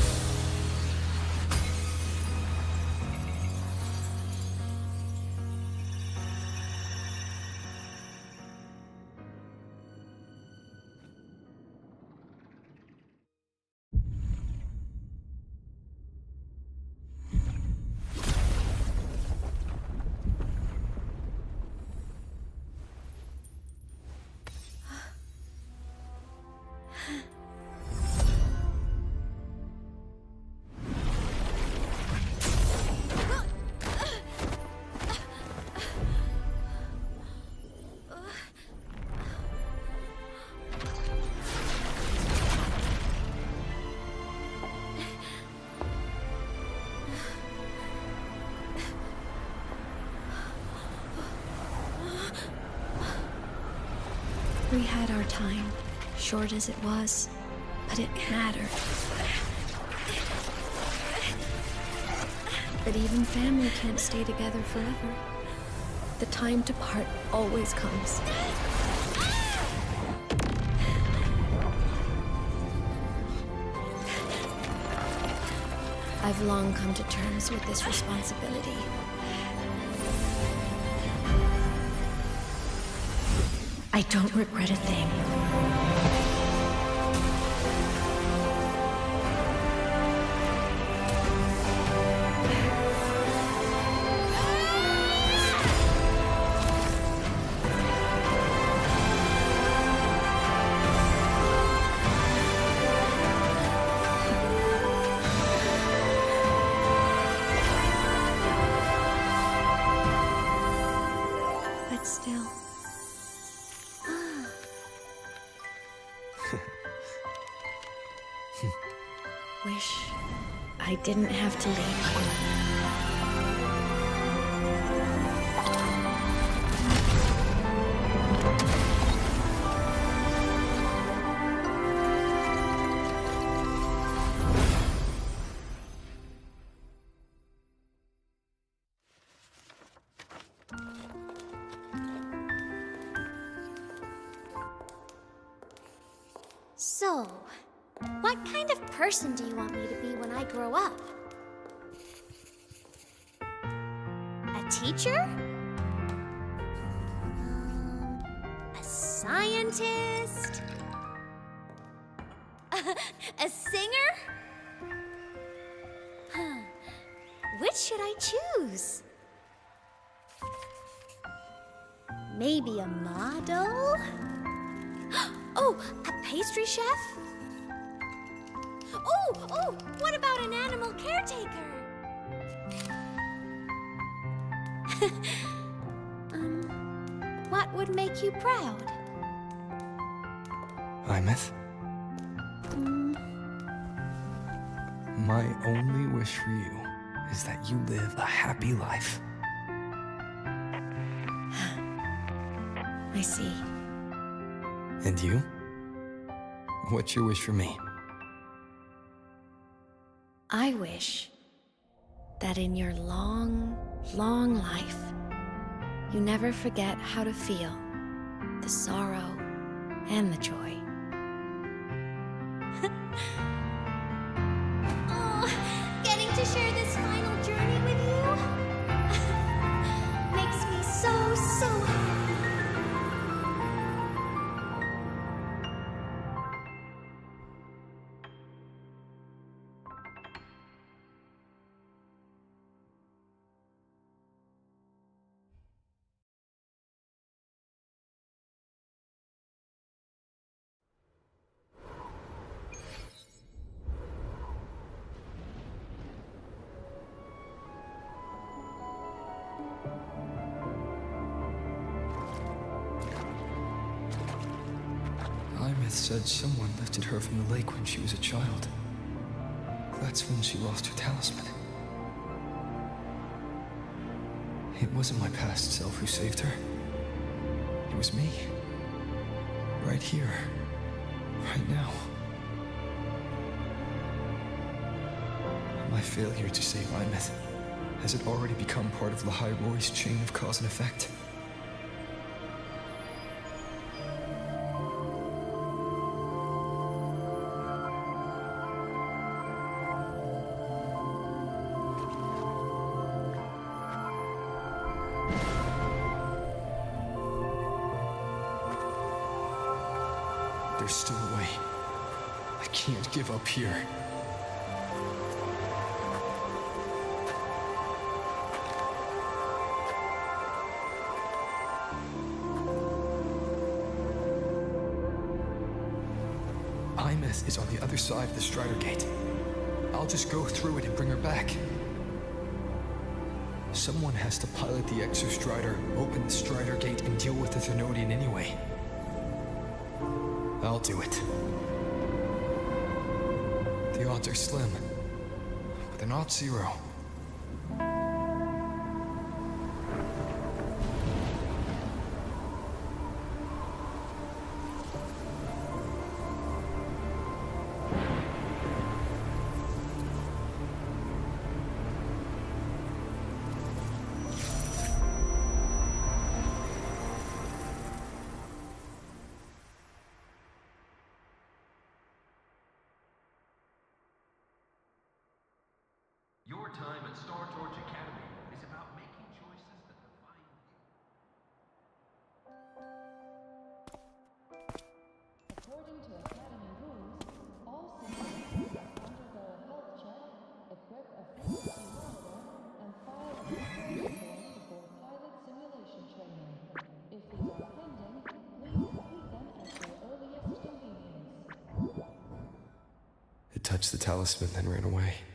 We had our time, short as it was, but it mattered. But even family can't stay together forever. The time to part always comes. I've long come to terms with this responsibility. I don't regret a thing. I didn't have to leave you. So, what kind of person do you want me to be when I grow up? A teacher? A scientist? A singer? Huh. Which should I choose? Maybe a model? Oh, a pastry chef? Oh, what about an animal caretaker? What would make you proud? Imeth? My only wish for you is that you live a happy life. I see. And you? What's your wish for me? I wish that in your long, long life, you never forget how to feel the sorrow and the joy. Oh, getting to share this final journey with you makes me so happy. Imeth said someone lifted her from the lake when she was a child. That's when she lost her talisman. It wasn't my past self who saved her. It was me. Right here. Right now. My failure to save Imeth, has it already become part of Lahai Roy's chain of cause and effect? There's still a way. I can't give up here. Imeth is on the other side of the Strider Gate. I'll just go through it and bring her back. Someone has to pilot the Exostrider, open the Strider Gate, and deal with the Thermodian anyway. I'll do it. The odds are slim, but they're not zero. Your time at Star Torch Academy is about making choices that define you. According to Academy rules, all citizens must undergo a health check, equip a frequency monitor, and file a disclosure form before pilot simulation training. If these are pending, please complete them at your earliest convenience. It touched the talisman, then ran away.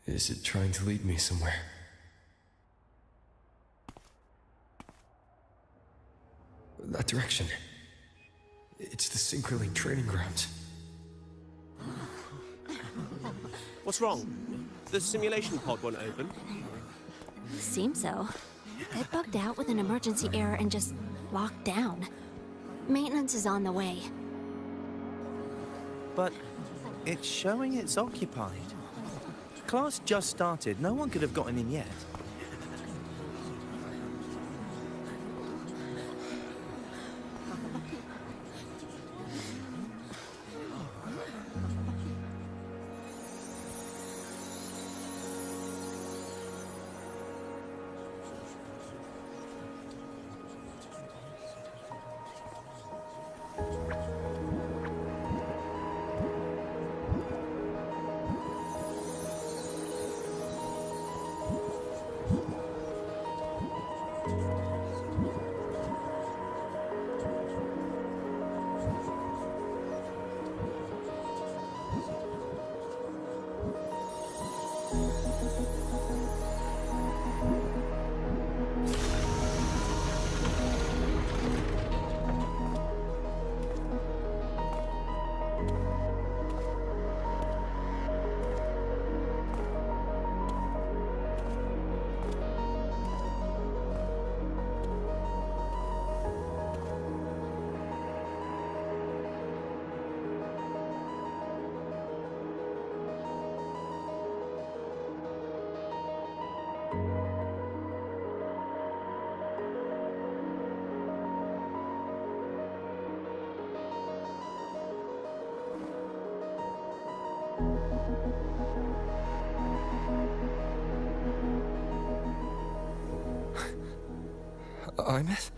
Is it trying to lead me somewhere? That direction. It's the Synchro Link training grounds. What's wrong? The simulation pod won't open? Seems so. It bugged out with an emergency error and just locked down. Maintenance is on the way. But it's showing it's occupied. Class just started. No one could have gotten in yet. Imeth?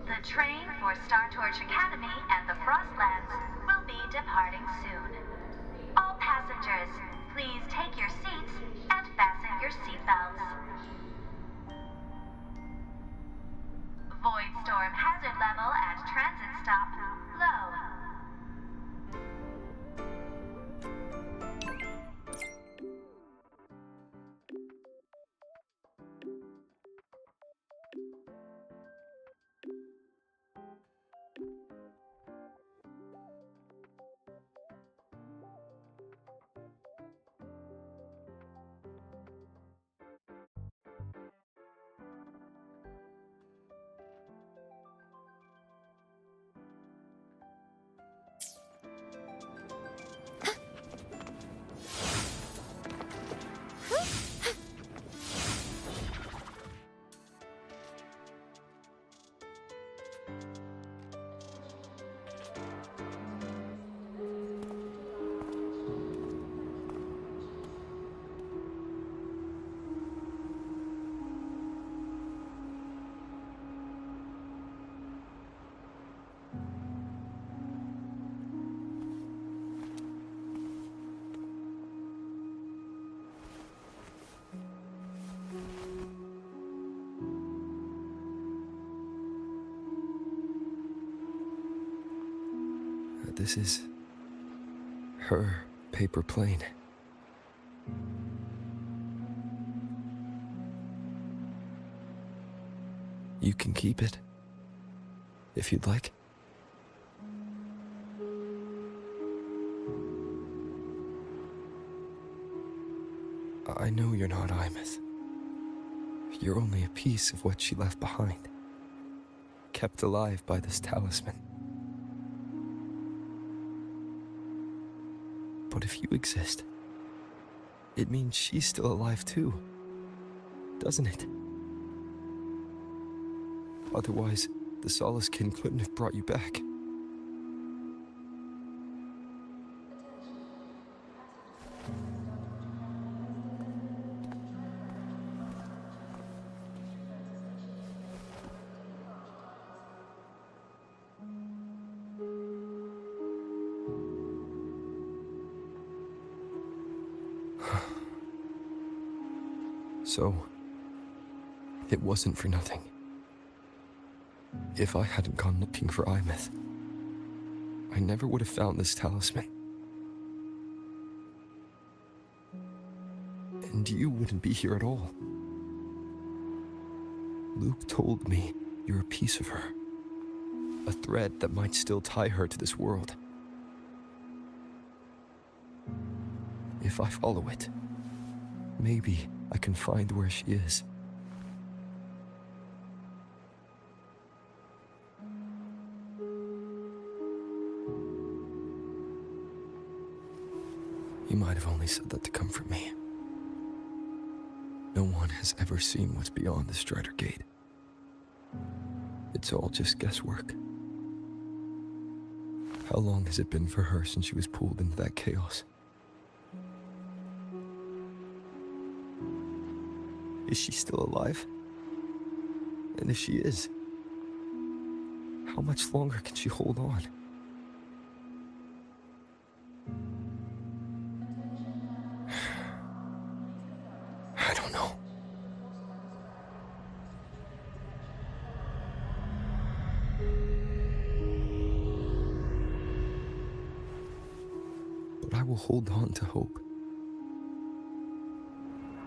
The train for Star Torch Academy and the Frostlands will be departing soon. All passengers, please take your seats and fasten your seatbelts. Void storm hazard level at transit stop low. This is her paper plane. You can keep it, if you'd like. I know you're not Imeth. You're only a piece of what she left behind, kept alive by this talisman. But if you exist, it means she's still alive too, doesn't it? Otherwise, the Solace Kin couldn't have brought you back. So, it wasn't for nothing. If I hadn't gone looking for Imeth, I never would have found this talisman. And you wouldn't be here at all. Luke told me you're a piece of her. A thread that might still tie her to this world. If I follow it, maybe I can find where she is. You might have only said that to comfort me. No one has ever seen what's beyond the Strider Gate. It's all just guesswork. How long has it been for her since she was pulled into that chaos? Is she still alive? And if she is, how much longer can she hold on? I don't know. But I will hold on to hope.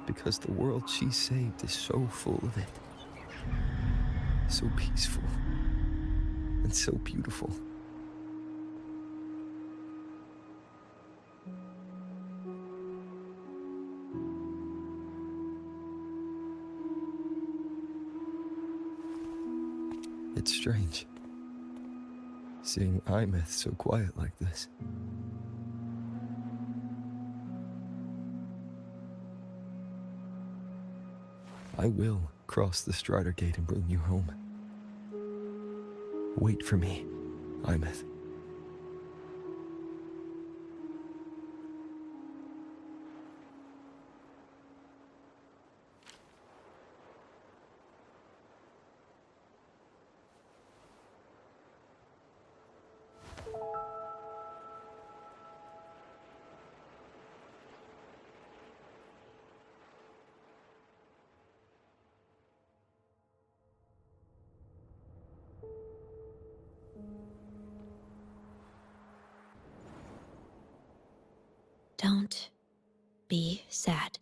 Because the world she saved is so full of it. So peaceful. And so beautiful. It's strange, seeing Imeth so quiet like this. I will cross the Strider Gate and bring you home. Wait for me, Imeth. Don't be sad.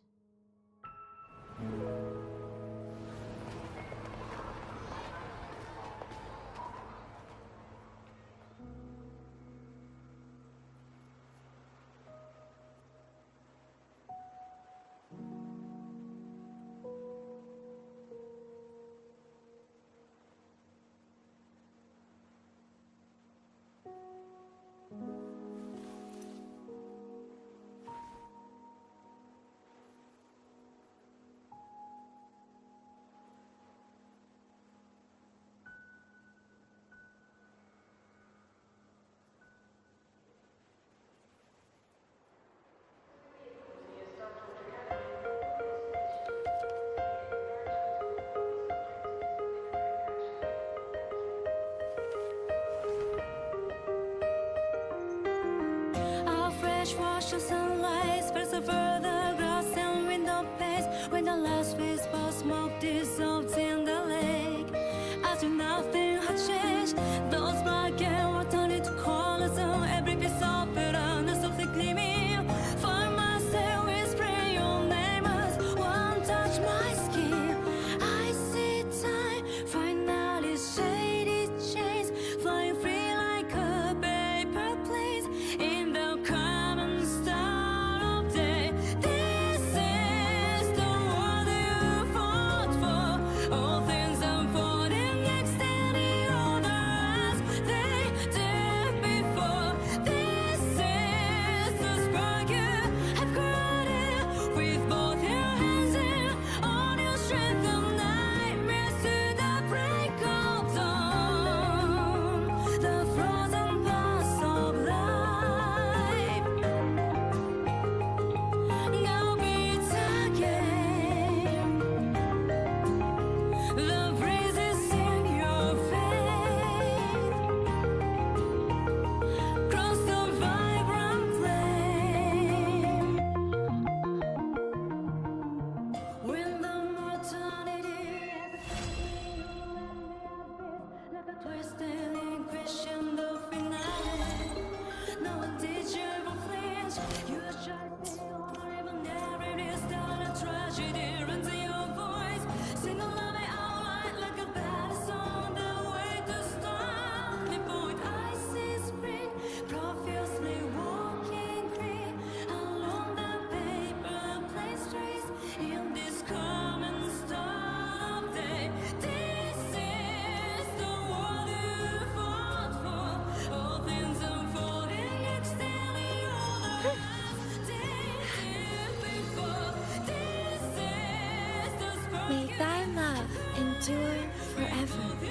heaven.